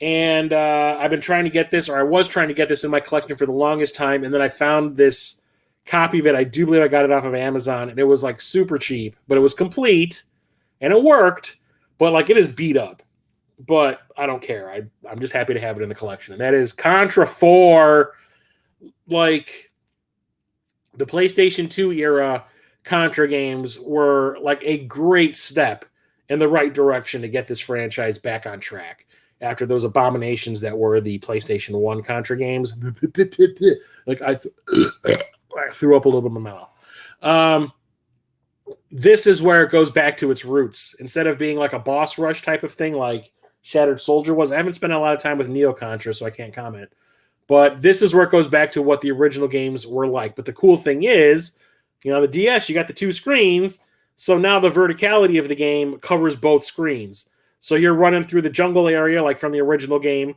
And I've been trying to get this, or I was trying to get this in my collection for the longest time. And then I found this copy of it. I do believe I got it off of Amazon. And it was like super cheap, but it was complete. And it worked. But like, it is beat up. But I don't care. I'm just happy to have it in the collection. And that is Contra 4. Like, the PlayStation 2 era Contra games were like a great step in the right direction to get this franchise back on track after those abominations that were the PlayStation 1 Contra games. Like I threw up a little bit in my mouth. This is where it goes back to its roots. Instead of being like a boss rush type of thing like Shattered Soldier was. I haven't spent a lot of time with Neo Contra, so I can't comment. But this is where it goes back to what the original games were like. But the cool thing is, you know, the DS, you got the two screens, so now the verticality of the game covers both screens. So you're running through the jungle area, like from the original game,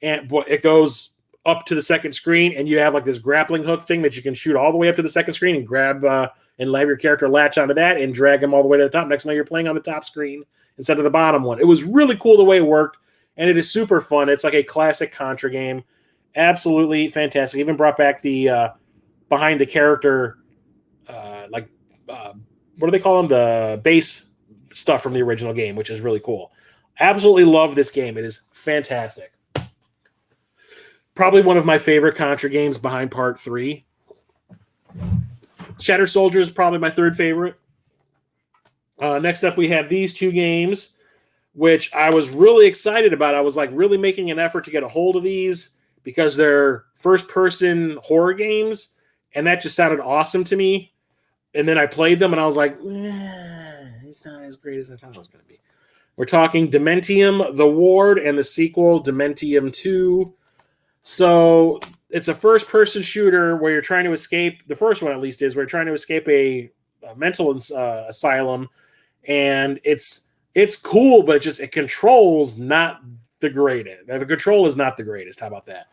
and it goes up to the second screen, and you have like this grappling hook thing that you can shoot all the way up to the second screen and grab and have your character latch onto that and drag him all the way to the top. Next time you're playing on the top screen instead of the bottom one. It was really cool the way it worked, and it is super fun. It's like a classic Contra game. Absolutely fantastic. Even brought back the behind the character, what do they call them? The base stuff from the original game, which is really cool. Absolutely love this game. It is fantastic. Probably one of my favorite Contra games behind Part 3. Shattered Soldier is probably my third favorite. Next up, we have these two games, which I was really excited about. I was like really making an effort to get a hold of these because they're first-person horror games, and that just sounded awesome to me. And then I played them, and I was like, it's not as great as I thought it was going to be. We're talking Dementium, The Ward, and the sequel, Dementium 2. So it's a first-person shooter where you're trying to escape. The first one, at least, is where you're trying to escape a mental asylum, and it's cool, but it controls not the greatest. The control is not the greatest. How about that?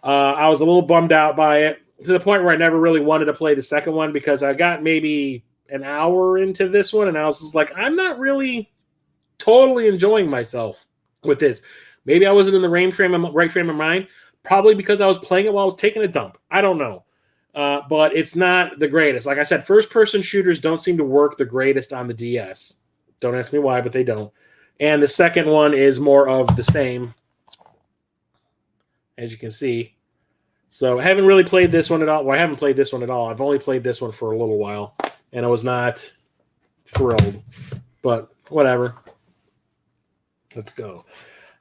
I was a little bummed out by it, to the point where I never really wanted to play the second one because I got maybe an hour into this one, and I was just like, I'm not really totally enjoying myself with this. Maybe I wasn't in the right frame of mind. Probably because I was playing it while I was taking a dump. I don't know. But it's not the greatest. Like I said, first-person shooters don't seem to work the greatest on the DS. Don't ask me why, but they don't. And the second one is more of the same, as you can see. So I haven't really played this one at all. Well, I haven't played this one at all. I've only played this one for a little while, and I was not thrilled. But whatever. Let's go.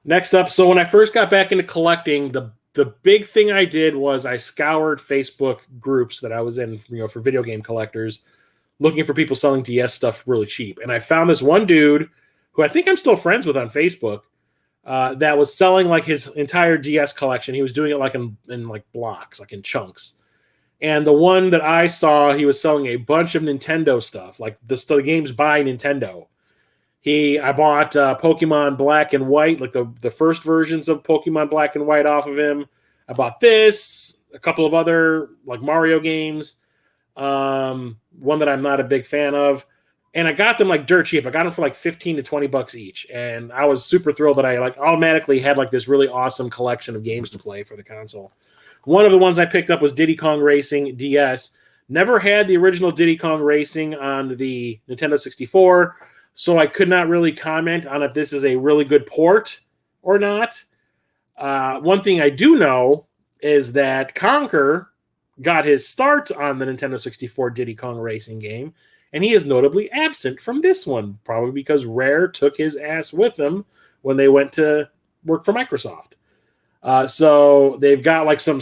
Next up, so when I first got back into collecting, the big thing I did was I scoured Facebook groups that I was in, for video game collectors, looking for people selling DS stuff really cheap. And I found this one dude who I think I'm still friends with on Facebook that was selling like his entire DS collection. He was doing it like in like blocks, like in chunks. And the one that I saw, he was selling a bunch of Nintendo stuff, like the games by Nintendo. I bought Pokemon Black and White, like the first versions of Pokemon Black and White off of him. I bought this, a couple of other like Mario games, one that I'm not a big fan of, and I got them like dirt cheap. I got them for like $15 to $20 each, and I was super thrilled that I like automatically had like this really awesome collection of games to play for the console. One of the ones I picked up was Diddy Kong Racing DS. Never had the original Diddy Kong Racing on the Nintendo 64. So I could not really comment on if this is a really good port or not. One thing I do know is that Conker got his start on the Nintendo 64 Diddy Kong Racing game, and he is notably absent from this one, probably because Rare took his ass with them when they went to work for Microsoft. So they've got like some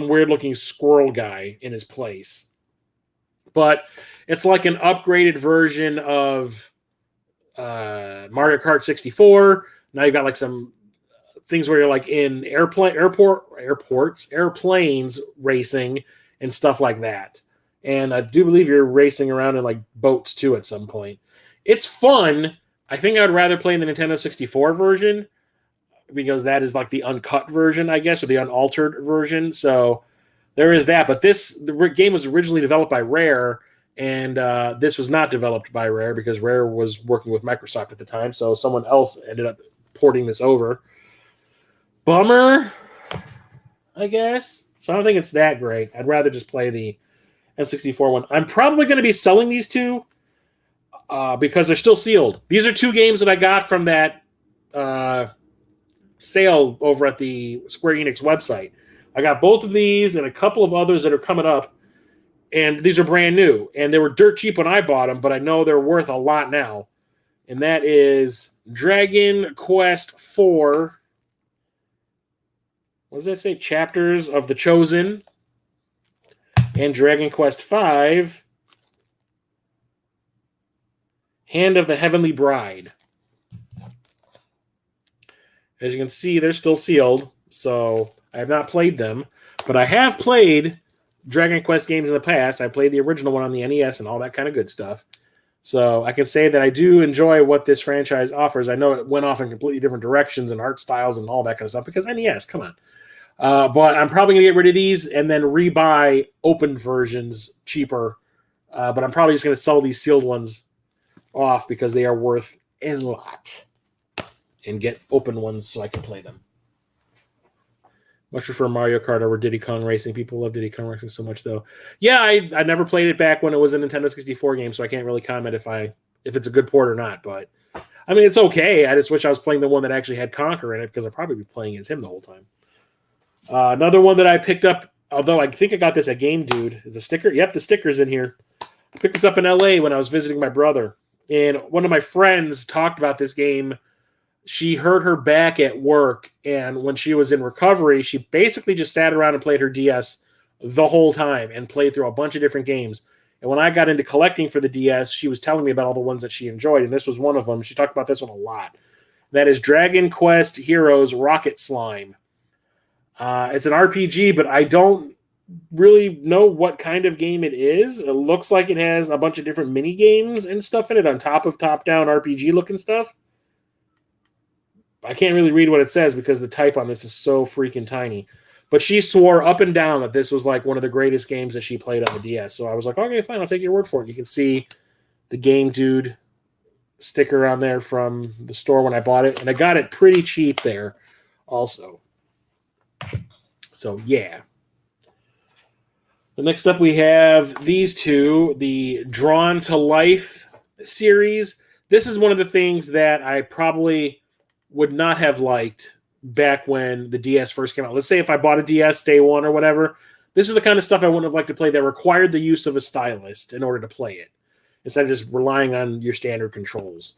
weird-looking squirrel guy in his place. But it's like an upgraded version of Mario Kart 64. Now you've got like some things where you're like in airplanes racing and stuff like that. And I do believe you're racing around in like boats too at some point. It's fun. I think I would rather play in the Nintendo 64 version because that is like the uncut version, I guess, or the unaltered version. So there is that. But the game was originally developed by Rare. And this was not developed by Rare because Rare was working with Microsoft at the time. So someone else ended up porting this over. Bummer, I guess. So I don't think it's that great. I'd rather just play the N64 one. I'm probably going to be selling these two because they're still sealed. These are two games that I got from that sale over at the Square Enix website. I got both of these and a couple of others that are coming up. And these are brand new. And they were dirt cheap when I bought them, but I know they're worth a lot now. And that is Dragon Quest IV. What does that say? Chapters of the Chosen. And Dragon Quest V. Hand of the Heavenly Bride. As you can see, they're still sealed. So I have not played them. But I have played Dragon Quest games in the past. I played the original one on the NES and all that kind of good stuff. So I can say that I do enjoy what this franchise offers. I know it went off in completely different directions and art styles and all that kind of stuff because NES, come on. But I'm probably going to get rid of these and then rebuy open versions cheaper. But I'm probably just going to sell these sealed ones off because they are worth a lot and get open ones so I can play them. Much prefer Mario Kart over Diddy Kong Racing. People love Diddy Kong Racing so much, though. Yeah, I never played it back when it was a Nintendo 64 game, so I can't really comment if it's a good port or not. But I mean, it's okay. I just wish I was playing the one that actually had Conker in it because I'd probably be playing as him the whole time. Another one that I picked up, although I think I got this at Game Dude, is a sticker. Yep, the sticker's in here. I picked this up in LA when I was visiting my brother, and one of my friends talked about this game. She hurt her back at work, and when she was in recovery, she basically just sat around and played her DS the whole time and played through a bunch of different games. And when I got into collecting for the DS, she was telling me about all the ones that she enjoyed, and this was one of them. She talked about this one a lot. That is Dragon Quest Heroes Rocket Slime. It's an RPG, but I don't really know what kind of game it is. It looks like it has a bunch of different mini games and stuff in it on top of top-down RPG-looking stuff. I can't really read what it says because the type on this is so freaking tiny. But she swore up and down that this was like one of the greatest games that she played on the DS. So I was like, okay, fine, I'll take your word for it. You can see the Game Dude sticker on there from the store when I bought it. And I got it pretty cheap there also. So, yeah. The next up we have these two, the Drawn to Life series. This is one of the things that I probably would not have liked back when the DS first came out. Let's say if I bought a DS day one or whatever, this is the kind of stuff I wouldn't have liked to play that required the use of a stylus in order to play it, instead of just relying on your standard controls.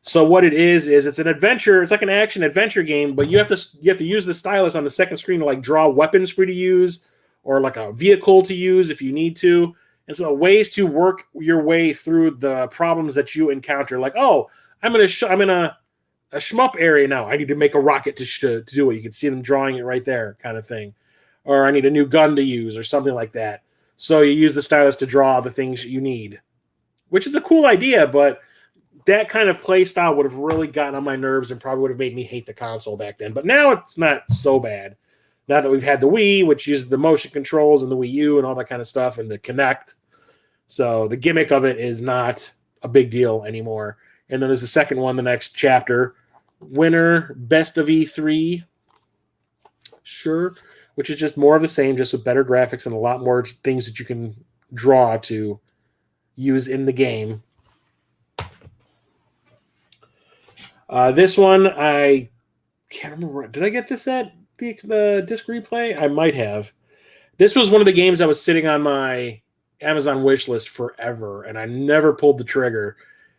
So what it is it's an adventure. It's like an action adventure game, but you have to use the stylus on the second screen to like draw weapons for you to use, or like a vehicle to use if you need to. And so ways to work your way through the problems that you encounter, like, oh, I'm in a shmup area now. I need to make a rocket to do it. You can see them drawing it right there, kind of thing. Or I need a new gun to use, or something like that. So you use the stylus to draw the things you need, which is a cool idea, but that kind of play style would have really gotten on my nerves and probably would have made me hate the console back then. But now it's not so bad. Now that we've had the Wii, which uses the motion controls, and the Wii U and all that kind of stuff, and the Kinect. So the gimmick of it is not a big deal anymore. And then there's the second one, the next chapter. Winner, Best of E3. Sure. Which is just more of the same, just with better graphics and a lot more things that you can draw to use in the game. This one, I can't remember. Did I get this at the disc replay? I might have. This was one of the games that was sitting on my Amazon wish list forever, and I never pulled the trigger.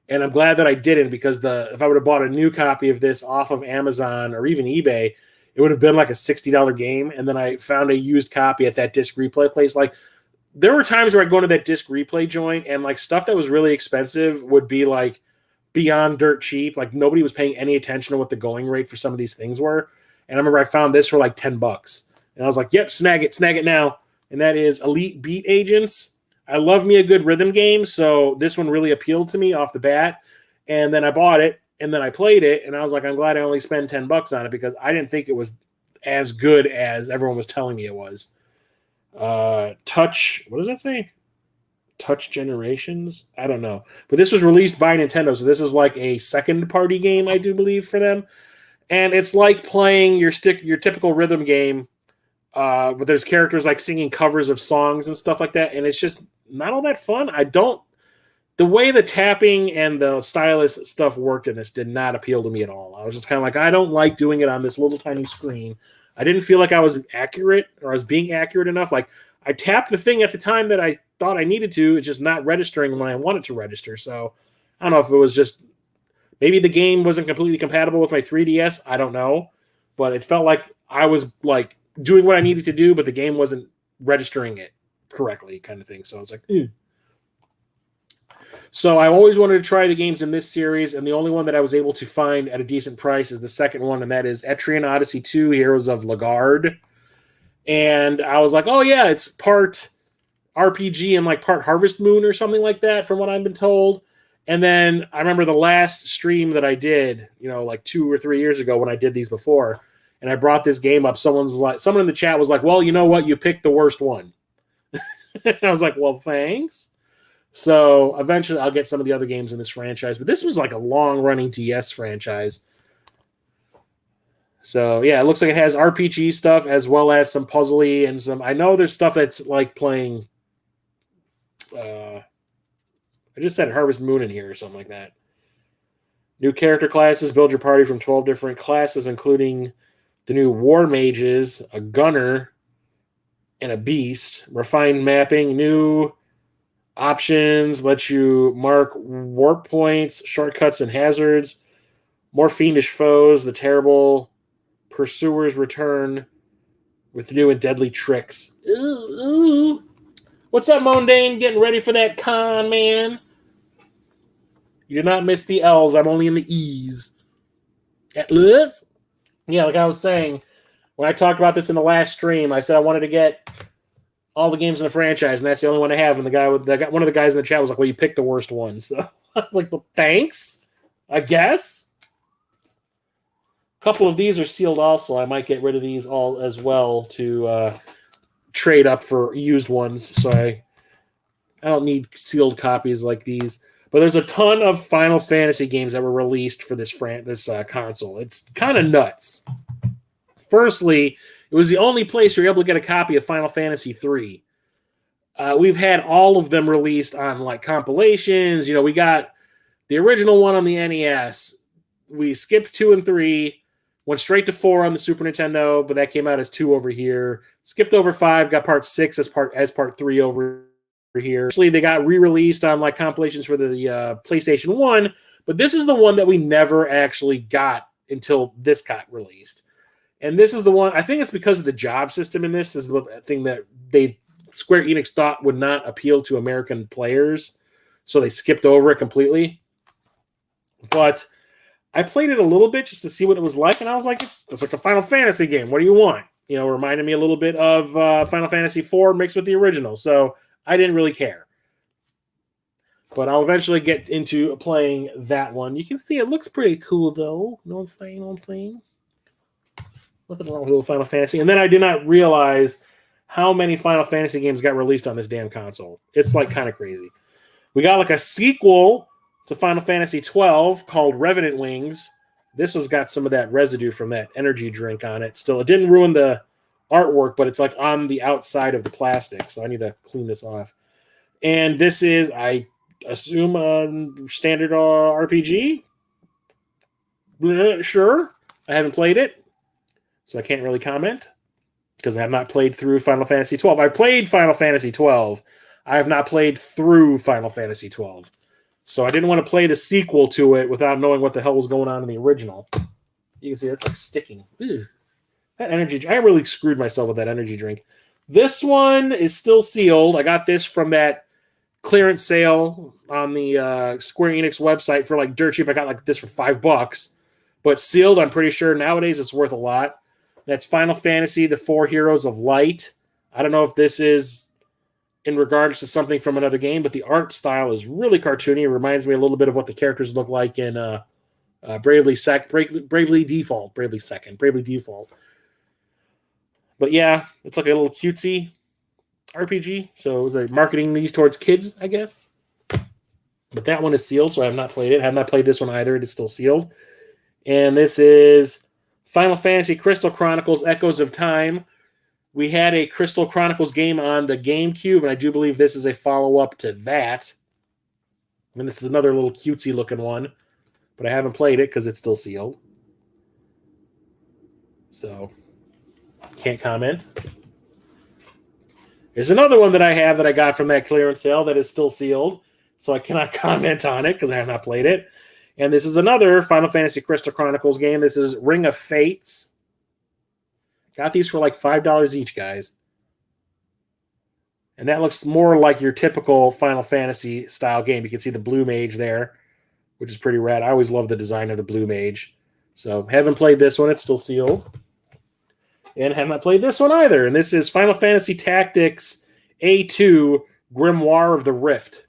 And I'm glad that I didn't, because if I would have bought a new copy of this off of Amazon or even eBay, it would have been like a $60 game. And then I found a used copy at that disc replay place. Like, there were times where I'd go into that disc replay joint, and like stuff that was really expensive would be like beyond dirt cheap. Like, nobody was paying any attention to what the going rate for some of these things were. And I remember I found this for like $10, and I was like, yep, snag it now. And that is Elite Beat Agents. I love me a good rhythm game, so this one really appealed to me off the bat. And then I bought it, and then I played it, and I was like, I'm glad I only spent $10 on it, because I didn't think it was as good as everyone was telling me it was. Touch, what does that say? Touch Generations? I don't know. But this was released by Nintendo, so this is like a second-party game, I do believe, for them. And it's like playing your typical rhythm game, but there's characters like singing covers of songs and stuff like that, and it's just not all that fun. The way the tapping and the stylus stuff worked in this did not appeal to me at all. I was just kind of like, I don't like doing it on this little tiny screen. I didn't feel like I was accurate, or I was being accurate enough. Like, I tapped the thing at the time that I thought I needed to. It's just not registering when I wanted to register. So I don't know if it was just, maybe the game wasn't completely compatible with my 3DS. I don't know. But it felt like I was like doing what I needed to do, but the game wasn't registering it correctly, kind of thing. So I was like, So I always wanted to try the games in this series, and the only one that I was able to find at a decent price is the second one, and that is Etrian Odyssey 2, Heroes of Lagard. And I was like, oh yeah, it's part RPG and like part Harvest Moon or something like that, from what I've been told. And then I remember the last stream that I did, like 2 or 3 years ago when I did these before, and I brought this game up. Someone in the chat was like, well, you know what? You picked the worst one. I was like, well, thanks. So eventually I'll get some of the other games in this franchise, but this was like a long-running DS franchise. So yeah, it looks like it has RPG stuff as well as some puzzly and some. I know there's stuff that's like playing. I just said Harvest Moon in here or something like that. New character classes. Build your party from 12 different classes, including the new War Mages, a Gunner, and a Beast. Refined mapping. New options let you mark warp points, shortcuts, and hazards. More fiendish foes. The terrible pursuers return with new and deadly tricks. Ooh. What's up, Mondane? Getting ready for that con, man. You did not miss the L's. I'm only in the E's. At least. Yeah, like I was saying, when I talked about this in the last stream, I said I wanted to get all the games in the franchise, and that's the only one I have. And one of the guys in the chat was like, well, you picked the worst one. So I was like, well, thanks, I guess. A couple of these are sealed also. I might get rid of these all as well to trade up for used ones. So I don't need sealed copies like these. But there's a ton of Final Fantasy games that were released for this console. It's kind of nuts. Firstly, it was the only place you're able to get a copy of Final Fantasy III. We've had all of them released on like compilations. We got the original one on the NES. We skipped 2 and 3, Went straight to 4 on the Super Nintendo, but that came out as 2 over here. Skipped over 5, got part 6 as part 3 over here. Actually, they got re-released on like compilations for the PlayStation 1, but this is the one that we never actually got until this got released. And this is the one, I think it's because of the job system in this is the thing that Square Enix thought would not appeal to American players, so they skipped over it completely. But I played it a little bit just to see what it was like, and I was like, it's like a Final Fantasy game. What do you want? You know, reminded me a little bit of Final Fantasy IV mixed with the original, so I didn't really care. But I'll eventually get into playing that one. You can see it looks pretty cool, though. You know what I'm saying? You know what I'm saying? Nothing wrong with Final Fantasy. And then I did not realize how many Final Fantasy games got released on this damn console. It's like kind of crazy. We got like a sequel to Final Fantasy 12 called Revenant Wings. This has got some of that residue from that energy drink on it. Still, it didn't ruin the artwork, but it's like on the outside of the plastic, so I need to clean this off. And this is, I assume, a standard RPG. Sure, I haven't played it, so I can't really comment because I have not played through Final Fantasy 12. I played Final Fantasy 12. I have not played through Final Fantasy 12. So I didn't want to play the sequel to it without knowing what the hell was going on in the original. You can see that's like sticking. Ew. That energy, I really screwed myself with that energy drink. This one is still sealed. I got this from that clearance sale on the Square Enix website for like dirt cheap. I got like this for $5, but sealed. I'm pretty sure nowadays it's worth a lot. That's Final Fantasy: The Four Heroes of Light. I don't know if this is in regards to something from another game, but the art style is really cartoony. It reminds me a little bit of what the characters look like in Bravely Default. But yeah, it's like a little cutesy RPG. So it was like marketing these towards kids, I guess. But that one is sealed, so I have not played it. I have not played this one either. It is still sealed. And this is Final Fantasy Crystal Chronicles Echoes of Time. We had a Crystal Chronicles game on the GameCube, and I do believe this is a follow-up to that. And this is another little cutesy-looking one, but I haven't played it because it's still sealed. So, can't comment. There's another one that I have that I got from that clearance sale that is still sealed, so I cannot comment on it because I have not played it. And this is another Final Fantasy Crystal Chronicles game. This is Ring of Fates. Got these for like $5 each, guys. And that looks more like your typical Final Fantasy style game. You can see the Blue Mage there, which is pretty rad. I always love the design of the Blue Mage. So, haven't played this one. It's still sealed. And have not played this one either. And this is Final Fantasy Tactics A2 Grimoire of the Rift.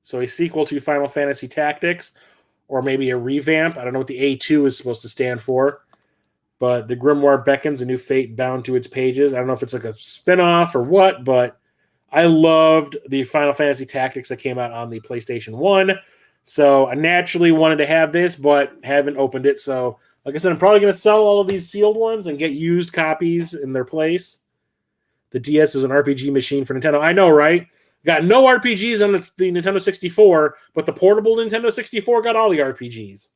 So, a sequel to Final Fantasy Tactics, or maybe a revamp. I don't know what the A2 is supposed to stand for. But the Grimoire beckons a new fate bound to its pages. I don't know if it's like a spinoff or what, but I loved the Final Fantasy Tactics that came out on the PlayStation 1. So I naturally wanted to have this, but haven't opened it. So, like I said, I'm probably going to sell all of these sealed ones and get used copies in their place. The DS is an RPG machine for Nintendo. I know, right? Got no RPGs on the Nintendo 64, but the portable Nintendo 64 got all the RPGs.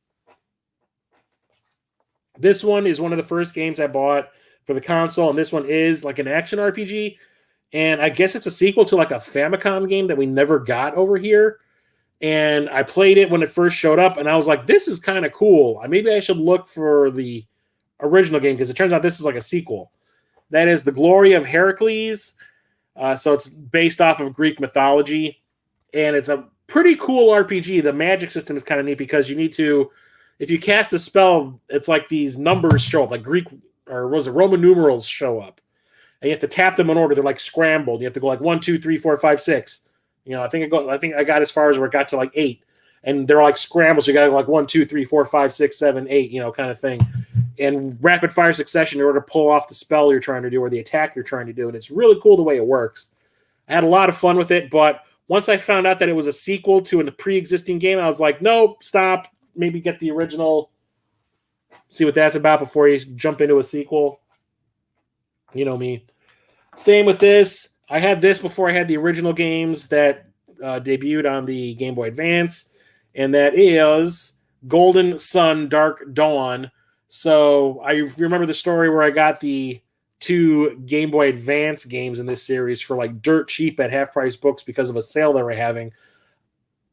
This one is one of the first games I bought for the console, and this one is like an action RPG. And I guess it's a sequel to like a Famicom game that we never got over here. And I played it when it first showed up, and I was like, this is kind of cool. Maybe I should look for the original game, because it turns out this is like a sequel. That is The Glory of Heracles. So it's based off of Greek mythology, and it's a pretty cool RPG. The magic system is kind of neat because you need to, if you cast a spell, it's like these numbers show up, like Greek, or was it Roman numerals show up. And you have to tap them in order. They're like scrambled. You have to go like 1, 2, 3, 4, 5, 6. You know, I think I got as far as where it got to like 8. And they're like scrambles. So you got to go like 1, 2, 3, 4, 5, 6, 7, 8, you know, kind of thing. And rapid fire succession in order to pull off the spell you're trying to do or the attack you're trying to do. And it's really cool the way it works. I had a lot of fun with it, but once I found out that it was a sequel to a pre-existing game, I was like, nope, stop. Maybe get the original, see what that's about before you jump into a sequel. You know me. Same with this. I had this before I had the original games that debuted on the Game Boy Advance, and that is Golden Sun Dark Dawn. So I remember the story where I got the 2 Game Boy Advance games in this series for like dirt cheap at Half Price Books because of a sale they were having.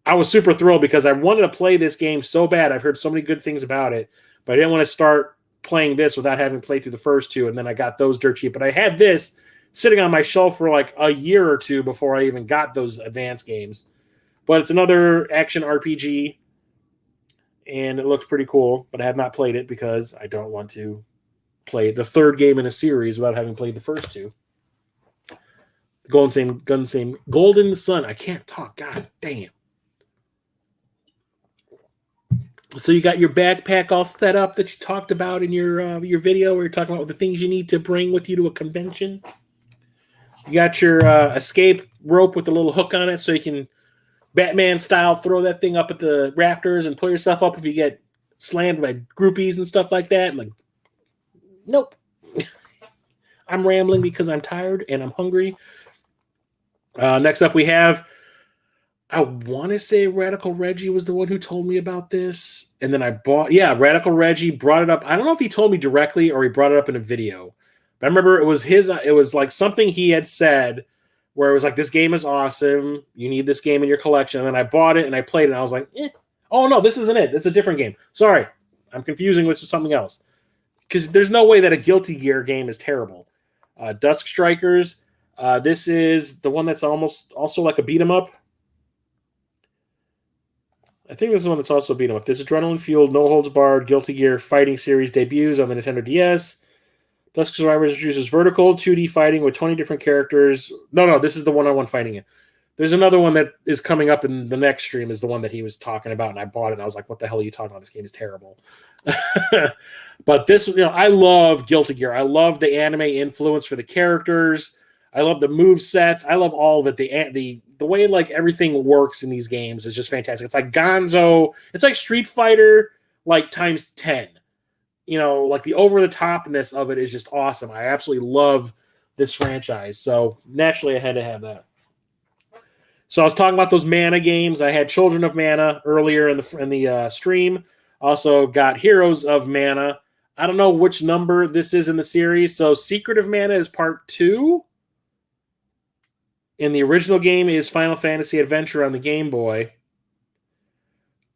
I was super thrilled because I wanted to play this game so bad. I've heard so many good things about it, but I didn't want to start playing this without having played through the first 2, and then I got those dirt cheap. But I had this sitting on my shelf for like a year or 2 before I even got those advanced games. But it's another action RPG, and it looks pretty cool, but I have not played it because I don't want to play the 3rd game in a series without having played the first 2. Golden Sun. I can't talk. God damn. So you got your backpack all set up that you talked about in your video where you're talking about the things you need to bring with you to a convention. You got your escape rope with a little hook on it so you can Batman style throw that thing up at the rafters and pull yourself up if you get slammed by groupies and stuff like that. Like, nope. I'm rambling because I'm tired and I'm hungry. Next up we have, I want to say Radical Reggie was the one who told me about this. And then Radical Reggie brought it up. I don't know if he told me directly or he brought it up in a video. But I remember it was like something he had said where it was like, this game is awesome. You need this game in your collection. And then I bought it and I played it and I was like, oh no, this isn't it. It's a different game. Sorry. I'm confusing this with something else. Because there's no way that a Guilty Gear game is terrible. Dusk Strikers. This is the one that's almost also like a beat 'em up. I think this is the one that's also a beat 'em up. This Adrenaline Fueled, No Holds Barred, Guilty Gear Fighting Series debuts on the Nintendo DS. Dusk Survivors introduces vertical 2D fighting with 20 different characters. No, this is the one-on-one fighting. There's another one that is coming up in the next stream is the one that he was talking about, and I bought it, and I was like, what the hell are you talking about? This game is terrible. But this, I love Guilty Gear. I love the anime influence for the characters. I love the move sets. I love all of it. The way like everything works in these games is just fantastic. It's like Gonzo. It's like Street Fighter like times 10. Like the over-the-topness of it is just awesome. I absolutely love this franchise. So naturally I had to have that. So I was talking about those Mana games. I had Children of Mana earlier in the stream. Also got Heroes of Mana. I don't know which number this is in the series. So Secret of Mana is part 2. And the original game is Final Fantasy Adventure on the Game Boy.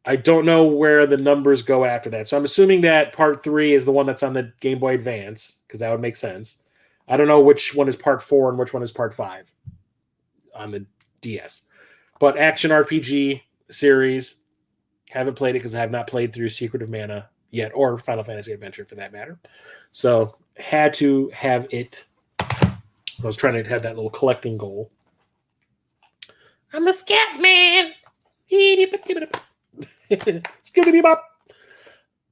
I don't know where the numbers go after that. So I'm assuming that part 3 is the one that's on the Game Boy Advance, because that would make sense. I don't know which one is part 4 and which one is part 5 on the DS. But action RPG series. Haven't played it because I have not played through Secret of Mana yet, or Final Fantasy Adventure for that matter. So had to have it. I was trying to have that little collecting goal. I'm the scat man.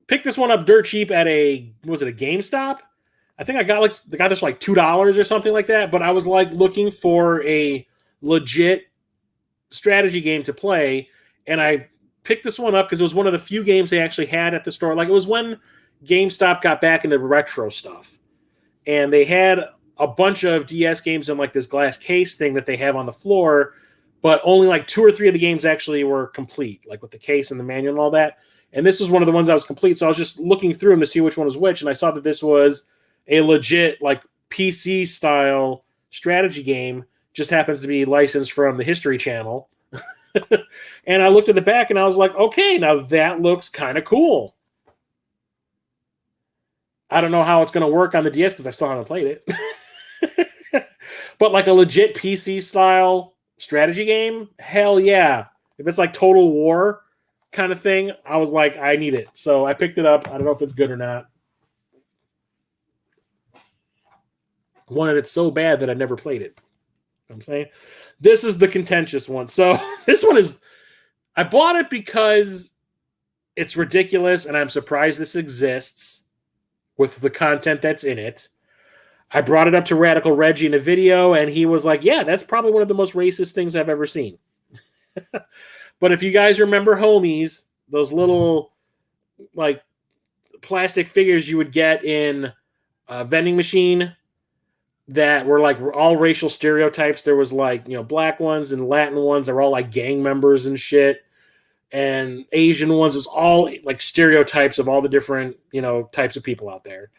Picked this one up dirt cheap at a GameStop? I think I got this for like $2 or something like that. But I was like looking for a legit strategy game to play, and I picked this one up because it was one of the few games they actually had at the store. Like, it was when GameStop got back into retro stuff, and they had a bunch of DS games in like this glass case thing that they have on the floor. But only like 2 or 3 of the games actually were complete, like with the case and the manual and all that. And this was one of the ones that was complete. So I was just looking through them to see which one was which. And I saw that this was a legit like PC style strategy game. Just happens to be licensed from the History Channel. And I looked at the back and I was like, okay, now that looks kind of cool. I don't know how it's going to work on the DS because I still haven't played it. But like a legit PC style strategy game, hell yeah. If it's like Total War kind of thing, I was like, I need it. So I picked it up. I don't know if it's good or not. Wanted it so bad that I never played it. You know what I'm saying? This is the contentious one. So this one is, I bought it because it's ridiculous and I'm surprised this exists with the content that's in it. I brought it up to Radical Reggie in a video, and he was like, yeah, that's probably one of the most racist things I've ever seen. But if you guys remember Homies, those little like plastic figures you would get in a vending machine that were like all racial stereotypes. There was like, black ones and Latin ones that were all like gang members and shit. and Asian ones. It was all like stereotypes of all the different, types of people out there.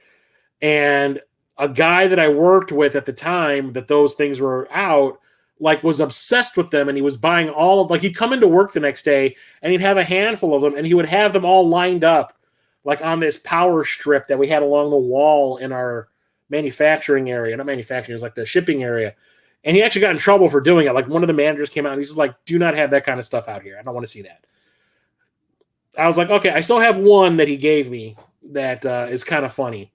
And a guy that I worked with at the time that those things were out, like, was obsessed with them, and he was buying all of, like, he'd come into work the next day and he'd have a handful of them, and he would have them all lined up like on this power strip that we had along the wall in our manufacturing area. Not manufacturing, it was like the shipping area. And he actually got in trouble for doing it. Like, one of the managers came out and he's like, do not have that kind of stuff out here. I don't want to see that. I was like, okay, I still have one that he gave me that is kind of funny.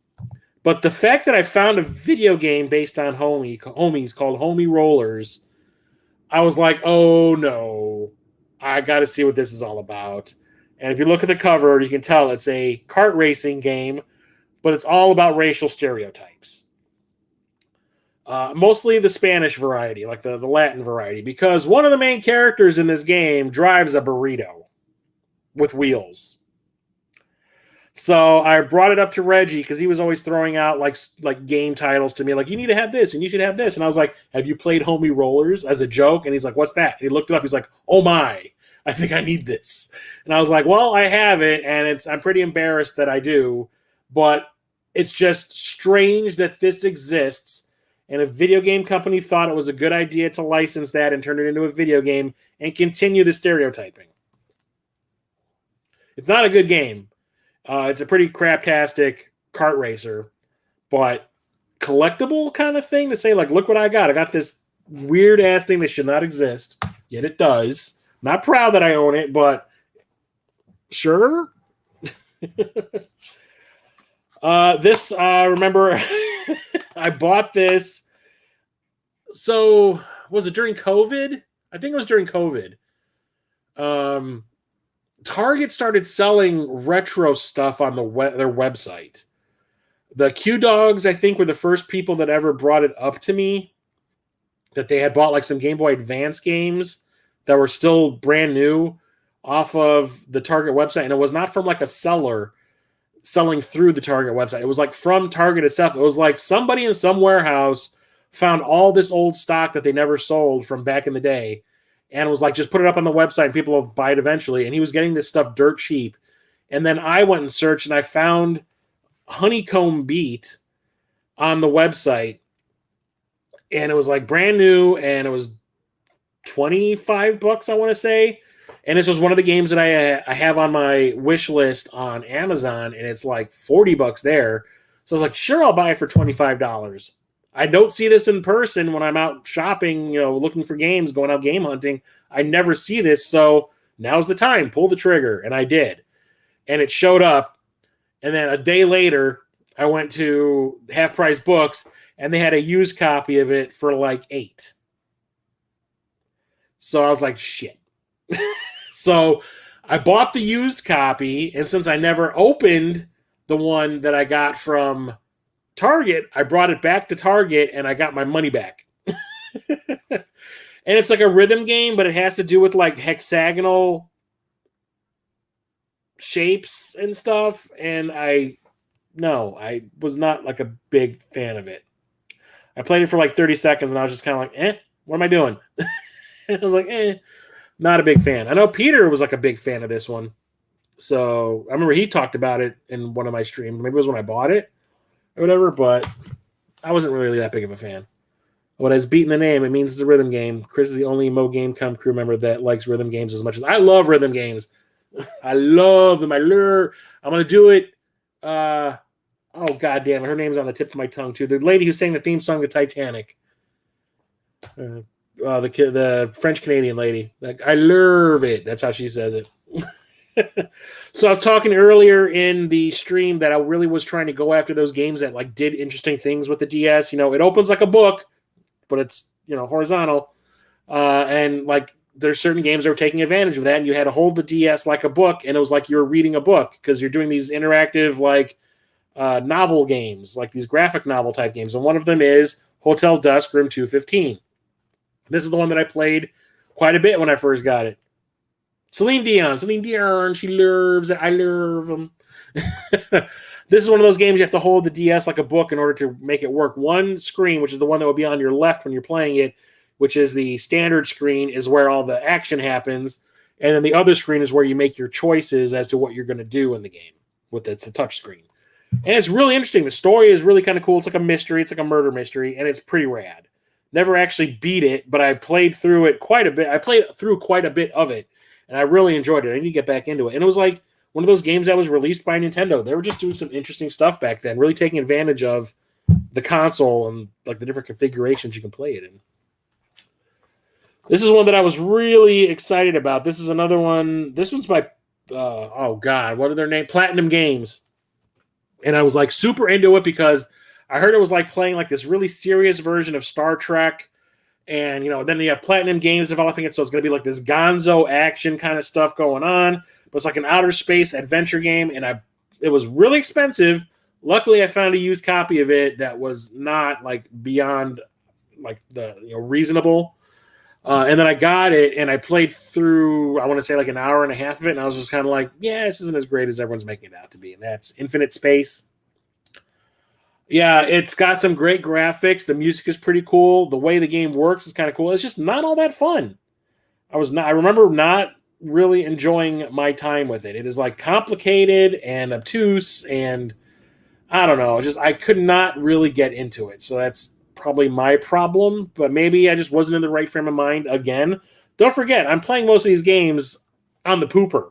But the fact that I found a video game based on homies called Homie Rollers, I was like, oh no, I got to see what this is all about. And if you look at the cover, you can tell it's a kart racing game, but it's all about racial stereotypes. Mostly the Spanish variety, like the Latin variety, because one of the main characters in this game drives a burrito with wheels. So I brought it up to Reggie because he was always throwing out like game titles to me, like, you need to have this and you should have this. And I was like, have you played Homie Rollers, as a joke? And he's like, what's that? And he looked it up. He's like, oh my, I think I need this. And I was like, well, I have it, and I'm pretty embarrassed that I do, but it's just strange that this exists, and a video game company thought it was a good idea to license that and turn it into a video game and continue the stereotyping. It's not a good game. It's a pretty craptastic kart racer, but collectible kind of thing to say, like, look what I got. I got this weird-ass thing that should not exist, yet it does. Not proud that I own it, but sure. Remember, I bought this. So, was it during COVID? I think it was during COVID. Target started selling retro stuff on their website. The Q Dogs, I think, were the first people that ever brought it up to me, that they had bought like some Game Boy Advance games that were still brand new off of the Target website. And it was not from like a seller selling through the Target website. It was like from Target itself. It was like somebody in some warehouse found all this old stock that they never sold from back in the day, and was like, just put it up on the website and people will buy it eventually. And he was getting this stuff dirt cheap. And then I went and searched and I found Honeycomb Beat on the website. And it was like brand new, and it was $25, I want to say. And this was one of the games that I have on my wish list on Amazon, and it's like $40 there. So I was like, sure, I'll buy it for $25. I don't see this in person when I'm out shopping, looking for games, going out game hunting. I never see this, so now's the time. Pull the trigger, and I did. And it showed up, and then a day later, I went to Half Price Books, and they had a used copy of it for like $8. So I was like, shit. So I bought the used copy, and since I never opened the one that I got from Target, I brought it back to Target, and I got my money back. And it's like a rhythm game, but it has to do with like hexagonal shapes and stuff, and I was not like a big fan of it. I played it for like 30 seconds, and I was just kind of like, what am I doing? I was like, not a big fan. I know Peter was like a big fan of this one. So I remember he talked about it in one of my streams. Maybe it was when I bought it or whatever, but I wasn't really that big of a fan. What has beaten the name, it means it's a rhythm game. Chris is the only Mo Gamecom crew member that likes rhythm games as much as I love rhythm games. I love them. I'm going to do it. Oh, God damn it. Her name's on the tip of my tongue, too. The lady who sang the theme song to Titanic. The French-Canadian lady. Like, I love it. That's how she says it. So I was talking earlier in the stream that I really was trying to go after those games that like did interesting things with the DS. It opens like a book, but it's, horizontal. And like there's certain games that were taking advantage of that, and you had to hold the DS like a book, and it was like you were reading a book because you're doing these interactive like novel games, like these graphic novel type games. And one of them is Hotel Dusk Room 215. This is the one that I played quite a bit when I first got it. Celine Dion, she loves it. I love them. This is one of those games you have to hold the DS like a book in order to make it work. One screen, which is the one that will be on your left when you're playing it, which is the standard screen, is where all the action happens. And then the other screen is where you make your choices as to what you're going to do in the game. It's the touch screen. And it's really interesting. The story is really kind of cool. It's like a mystery. It's like a murder mystery, and it's pretty rad. Never actually beat it, but I played through it quite a bit. I played through quite a bit of it, and I really enjoyed it. I need to get back into it. And it was like one of those games that was released by Nintendo. They were just doing some interesting stuff back then, really taking advantage of the console and like the different configurations you can play it in. This is one that I was really excited about. This is another one. This one's by, what are their name? Platinum Games. And I was like super into it because I heard it was like playing like this really serious version of Star Trek. And, then you have Platinum Games developing it. So it's going to be like this gonzo action kind of stuff going on. But it's like an outer space adventure game. And it was really expensive. Luckily, I found a used copy of it that was not like beyond like the reasonable. And then I got it and I played through, I want to say like an hour and a half of it. And I was just kind of like, yeah, this isn't as great as everyone's making it out to be. And that's Infinite Space. Yeah, it's got some great graphics. The music is pretty cool. The way the game works is kind of cool. It's just not all that fun. I remember not really enjoying my time with it. It is like complicated and obtuse and I don't know. I could not really get into it. So that's probably my problem, but maybe I just wasn't in the right frame of mind again. Don't forget, I'm playing most of these games on the pooper.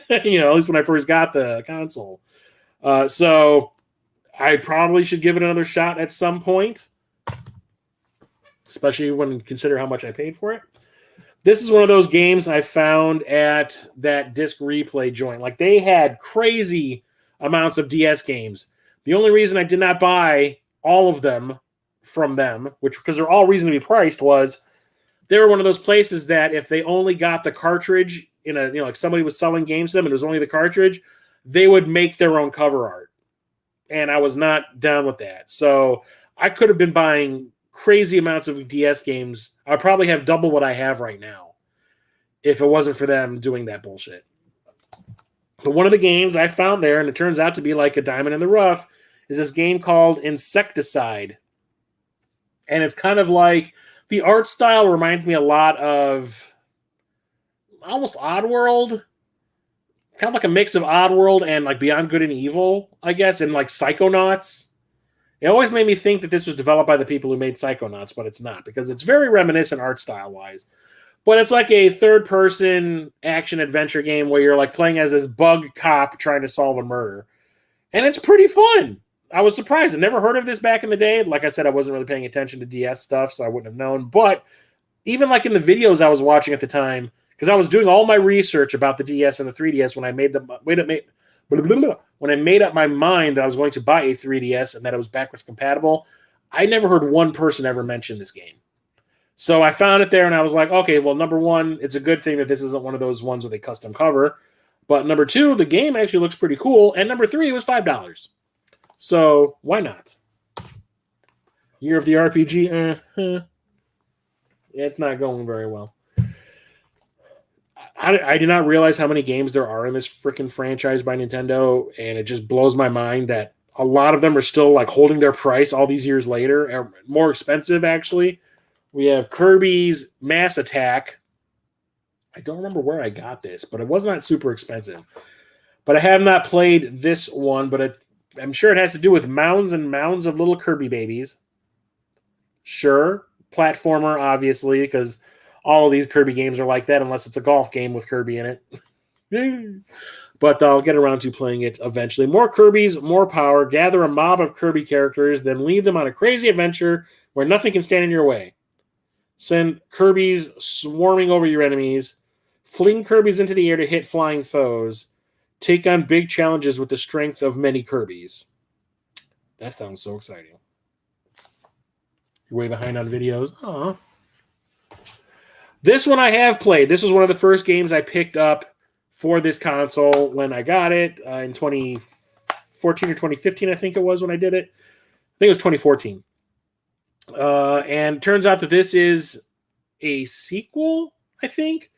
At least when I first got the console. So I probably should give it another shot at some point, especially when you consider how much I paid for it. This is one of those games I found at that disc replay joint. Like they had crazy amounts of DS games. The only reason I did not buy all of them from them, because they're all reasonably priced, was they were one of those places that if they only got the cartridge in a, like somebody was selling games to them and it was only the cartridge, they would make their own cover art. And I was not down with that. So I could have been buying crazy amounts of DS games. I probably have double what I have right now if it wasn't for them doing that bullshit. But one of the games I found there, and it turns out to be like a diamond in the rough, is this game called Insecticide. And it's kind of like, the art style reminds me a lot of almost Oddworld. Kind of like a mix of Oddworld and like Beyond Good and Evil, I guess, and like Psychonauts. It always made me think that this was developed by the people who made Psychonauts, but it's not, because it's very reminiscent art style-wise. But it's like a third-person action-adventure game where you're like playing as this bug cop trying to solve a murder. And it's pretty fun. I was surprised. I never heard of this back in the day. Like I said, I wasn't really paying attention to DS stuff, so I wouldn't have known. But even like in the videos I was watching at the time, because I was doing all my research about the DS and the 3DS when I made up my mind that I was going to buy a 3DS and that it was backwards compatible, I never heard one person ever mention this game. So I found it there and I was like, okay, well, number one, it's a good thing that this isn't one of those ones with a custom cover. But number two, the game actually looks pretty cool. And number three, it was $5. So why not? Year of the RPG, it's not going very well. I did not realize how many games there are in this freaking franchise by Nintendo, and it just blows my mind that a lot of them are still like holding their price all these years later, or more expensive actually. We have Kirby's Mass Attack. I don't remember where I got this, but it was not super expensive. But I have not played this one, but I'm sure it has to do with mounds and mounds of little Kirby babies. Sure. Platformer, obviously, because all of these Kirby games are like that, unless it's a golf game with Kirby in it. But I'll get around to playing it eventually. More Kirby's, more power. Gather a mob of Kirby characters, then lead them on a crazy adventure where nothing can stand in your way. Send Kirby's swarming over your enemies. Fling Kirby's into the air to hit flying foes. Take on big challenges with the strength of many Kirby's. That sounds so exciting. You're way behind on videos. Aw. This one I have played. This was one of the first games I picked up for this console when I got it in 2014 or 2015, I think it was when I did it. I think it was 2014. And it turns out that this is a sequel, I think,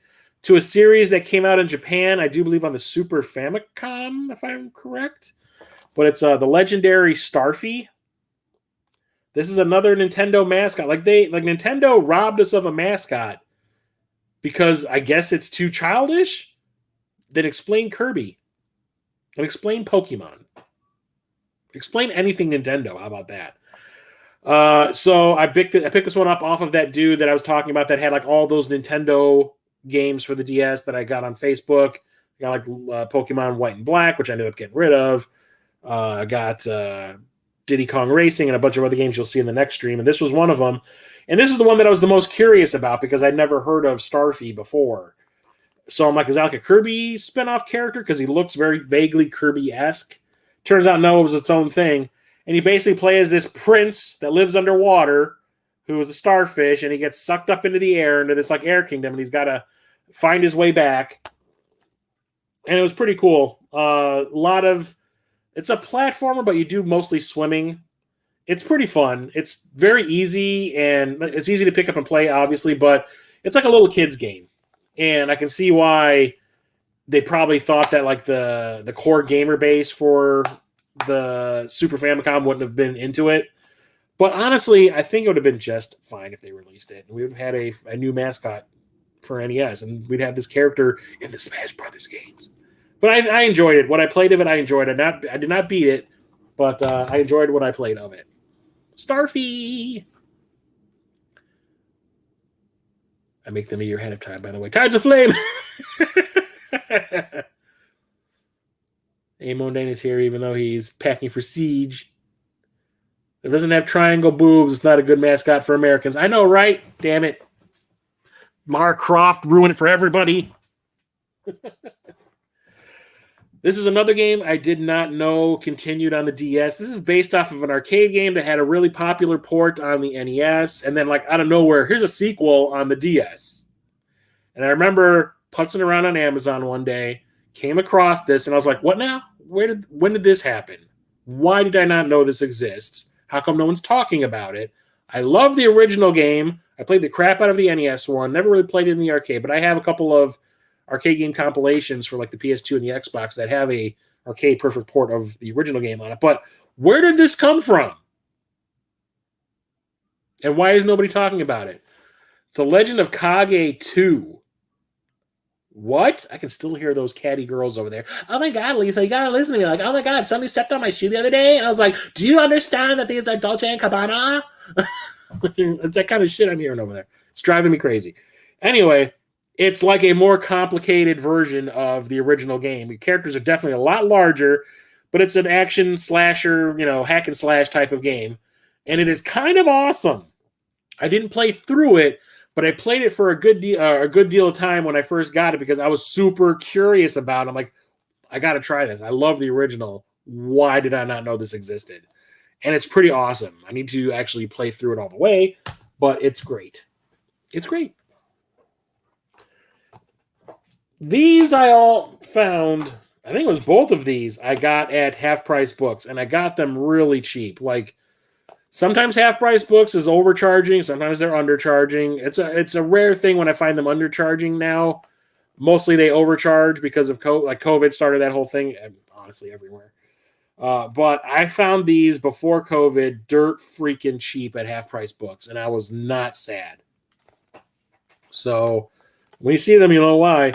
to a series that came out in Japan, I do believe on the Super Famicom, if I'm correct. But it's the legendary Starfy. This is another Nintendo mascot. Like Nintendo robbed us of a mascot because I guess it's too childish, then explain Kirby. And explain Pokemon. Explain anything Nintendo. How about that? So I picked this one up off of that dude that I was talking about that had like all those Nintendo games for the DS that I got on Facebook. I got like Pokemon White and Black, which I ended up getting rid of. I got Diddy Kong Racing and a bunch of other games you'll see in the next stream. And this was one of them. And this is the one that I was the most curious about because I'd never heard of Starfy before. So I'm like, is that like a Kirby spinoff character? Because he looks very vaguely Kirby-esque. Turns out no, it was its own thing. And he basically plays this prince that lives underwater who is a starfish, and he gets sucked up into the air, into this like air kingdom, and he's got to find his way back. And it was pretty cool. It's a platformer, but you do mostly swimming. It's pretty fun. It's very easy, and it's easy to pick up and play, obviously, but it's like a little kid's game. And I can see why they probably thought that like the core gamer base for the Super Famicom wouldn't have been into it. But honestly, I think it would have been just fine if they released it. We would have had a new mascot for NES, and we'd have this character in the Smash Brothers games. But I enjoyed it. What I played of it, I enjoyed it. I did not beat it, but I enjoyed what I played of it. Starfy! I make them a year ahead of time, by the way. Tides of Flame! Amon Dane is here, even though he's packing for Siege. It doesn't have triangle boobs. It's not a good mascot for Americans. I know, right? Damn it. Lara Croft ruined it for everybody. This is another game I did not know continued on the DS. This is based off of an arcade game that had a really popular port on the NES. And then, like, out of nowhere, here's a sequel on the DS. And I remember putzing around on Amazon one day, came across this, and I was like, what now? When did this happen? Why did I not know this exists? How come no one's talking about it? I love the original game. I played the crap out of the NES one. Never really played it in the arcade, but I have a couple of arcade game compilations for like the PS2 and the Xbox that have a arcade perfect port of the original game on it. But where did this come from? And why is nobody talking about it? It's The Legend of Kage 2. What? I can still hear those catty girls over there. Oh my God, Lisa, you gotta listen to me. Like, oh my God, somebody stepped on my shoe the other day. And I was like, do you understand that these are Dolce & Gabbana? It's that kind of shit I'm hearing over there. It's driving me crazy. Anyway, it's like a more complicated version of the original game. The characters are definitely a lot larger, but it's an action slasher, hack and slash type of game. And it is kind of awesome. I didn't play through it, but I played it for a good deal of time when I first got it because I was super curious about it. I'm like, I got to try this. I love the original. Why did I not know this existed? And it's pretty awesome. I need to actually play through it all the way, but it's great. It's great. These I all found, I think it was both of these I got at Half Price Books, and I got them really cheap. Like, sometimes Half Price Books is overcharging, sometimes they're undercharging. It's a rare thing when I find them undercharging now. Mostly they overcharge because of COVID started that whole thing, and honestly everywhere. But I found these before COVID dirt freaking cheap at Half Price Books, and I was not sad. So when you see them, you know why.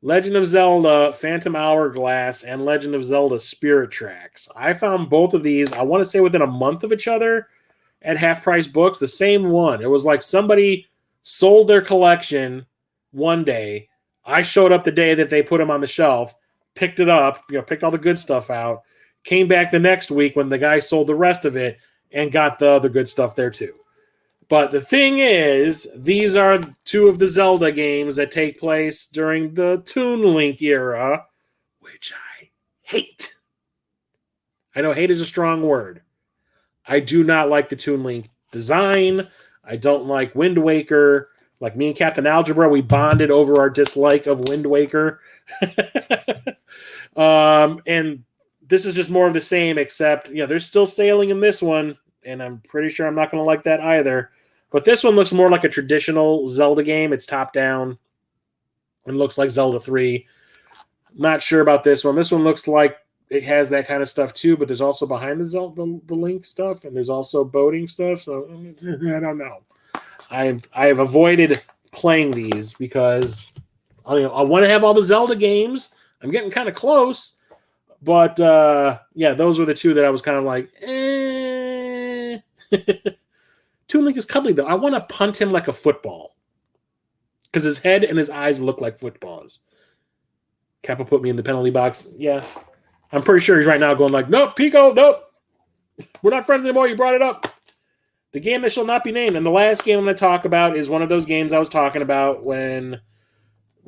Legend of Zelda Phantom Hourglass and Legend of Zelda Spirit Tracks. I found both of these, I want to say within a month of each other at Half Price Books, the same one. It was like somebody sold their collection one day. I showed up the day that they put them on the shelf, picked it up, picked all the good stuff out, came back the next week when the guy sold the rest of it and got the other good stuff there too. But the thing is, these are two of the Zelda games that take place during the Toon Link era, which I hate. I know hate is a strong word. I do not like the Toon Link design. I don't like Wind Waker. Like me and Captain Algebra, we bonded over our dislike of Wind Waker. And this is just more of the same, except, there's still sailing in this one, and I'm pretty sure I'm not going to like that either. But this one looks more like a traditional Zelda game. It's top-down and looks like Zelda 3. Not sure about this one. This one looks like it has that kind of stuff too, but there's also behind the Link stuff, and there's also boating stuff, so I don't know. I have avoided playing these because I want to have all the Zelda games. I'm getting kind of close. But, yeah, those were the two that I was kind of like, eh. Toon Link is cuddly, though. I want to punt him like a football. Because his head and his eyes look like footballs. Kappa put me in the penalty box. Yeah. I'm pretty sure he's right now going like, nope, Pico, nope. We're not friends anymore. You brought it up. The game that shall not be named. And the last game I'm going to talk about is one of those games I was talking about with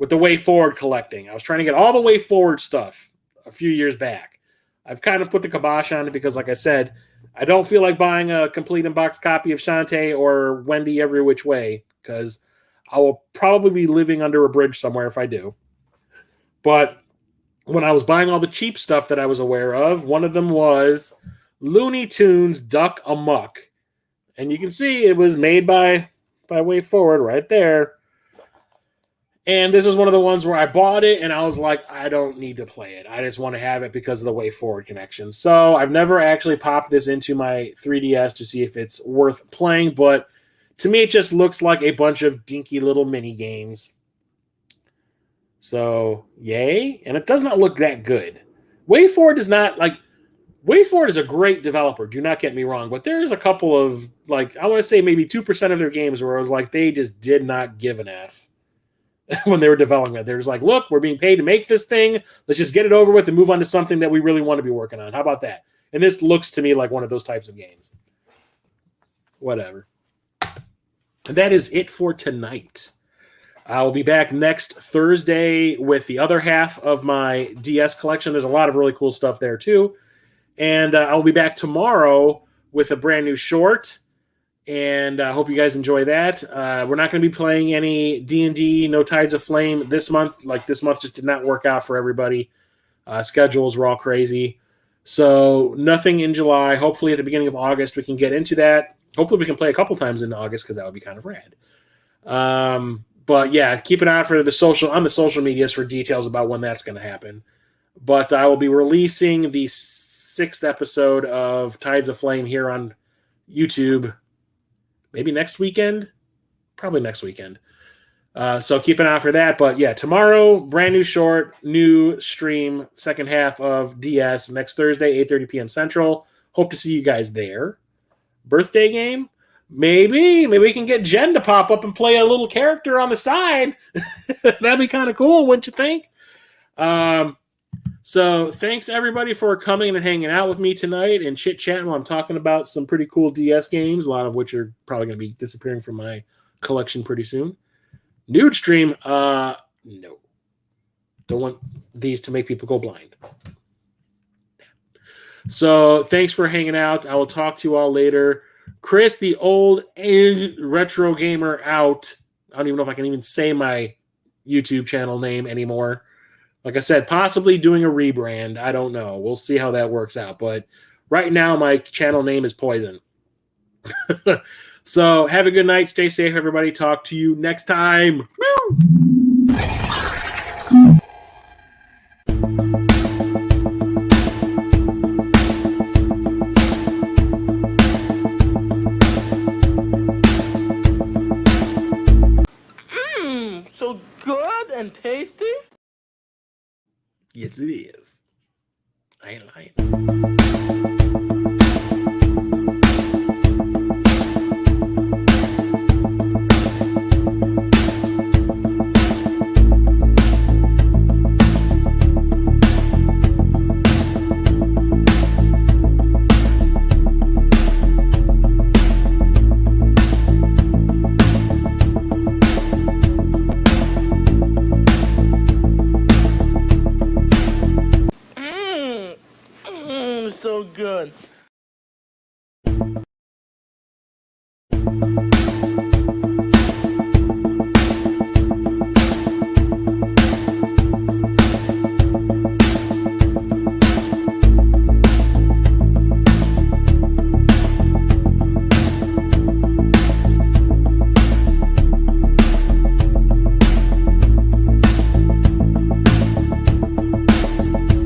the Way Forward collecting. I was trying to get all the Way Forward stuff a few years back. I've kind of put the kibosh on it because, like I said, I don't feel like buying a complete in-box copy of Shantae or Wendy Every Which Way because I will probably be living under a bridge somewhere if I do. But when I was buying all the cheap stuff that I was aware of, one of them was Looney Tunes Duck Amuck. And you can see it was made by Way Forward right there. And this is one of the ones where I bought it and I was like, I don't need to play it. I just want to have it because of the Way Forward connection. So I've never actually popped this into my 3DS to see if it's worth playing, but to me it just looks like a bunch of dinky little mini games. So, yay. And it does not look that good. Way Forward is not like Way Forward is a great developer, do not get me wrong, but there's a couple of, like, I want to say maybe 2% of their games where it was like they just did not give an F. When they were developing it. They're just like, look, we're being paid to make this thing. Let's just get it over with and move on to something that we really want to be working on. How about that? And this looks to me like one of those types of games. Whatever. And that is it for tonight. I'll be back next Thursday with the other half of my DS collection. There's a lot of really cool stuff there too. And I'll be back tomorrow with a brand new short. And I hope you guys enjoy that. We're not going to be playing any D&D, No Tides of Flame this month. Like, this month just did not work out for everybody. Schedules were all crazy. So nothing in July. Hopefully at the beginning of August we can get into that. Hopefully we can play a couple times in August because that would be kind of rad. But yeah, keep an eye out for on the social medias for details about when that's going to happen. But I will be releasing the 6th episode of Tides of Flame here on YouTube. Maybe next weekend? Probably next weekend. So keep an eye out for that. But yeah, tomorrow, brand new short, new stream, second half of DS, next Thursday, 8:30 p.m. Central. Hope to see you guys there. Birthday game? Maybe we can get Jen to pop up and play a little character on the side. That'd be kind of cool, wouldn't you think? So thanks everybody for coming and hanging out with me tonight and chit-chatting while I'm talking about some pretty cool DS games, a lot of which are probably going to be disappearing from my collection pretty soon. Nude stream, no. Don't want these to make people go blind. So thanks for hanging out. I will talk to you all later. Chris, the old retro gamer out. I don't even know if I can even say my YouTube channel name anymore. Like I said, possibly doing a rebrand. I don't know. We'll see how that works out. But right now, my channel name is Poison. So have a good night. Stay safe, everybody. Talk to you next time. Woo! So good and tasty. Yes, it is. I ain't lying.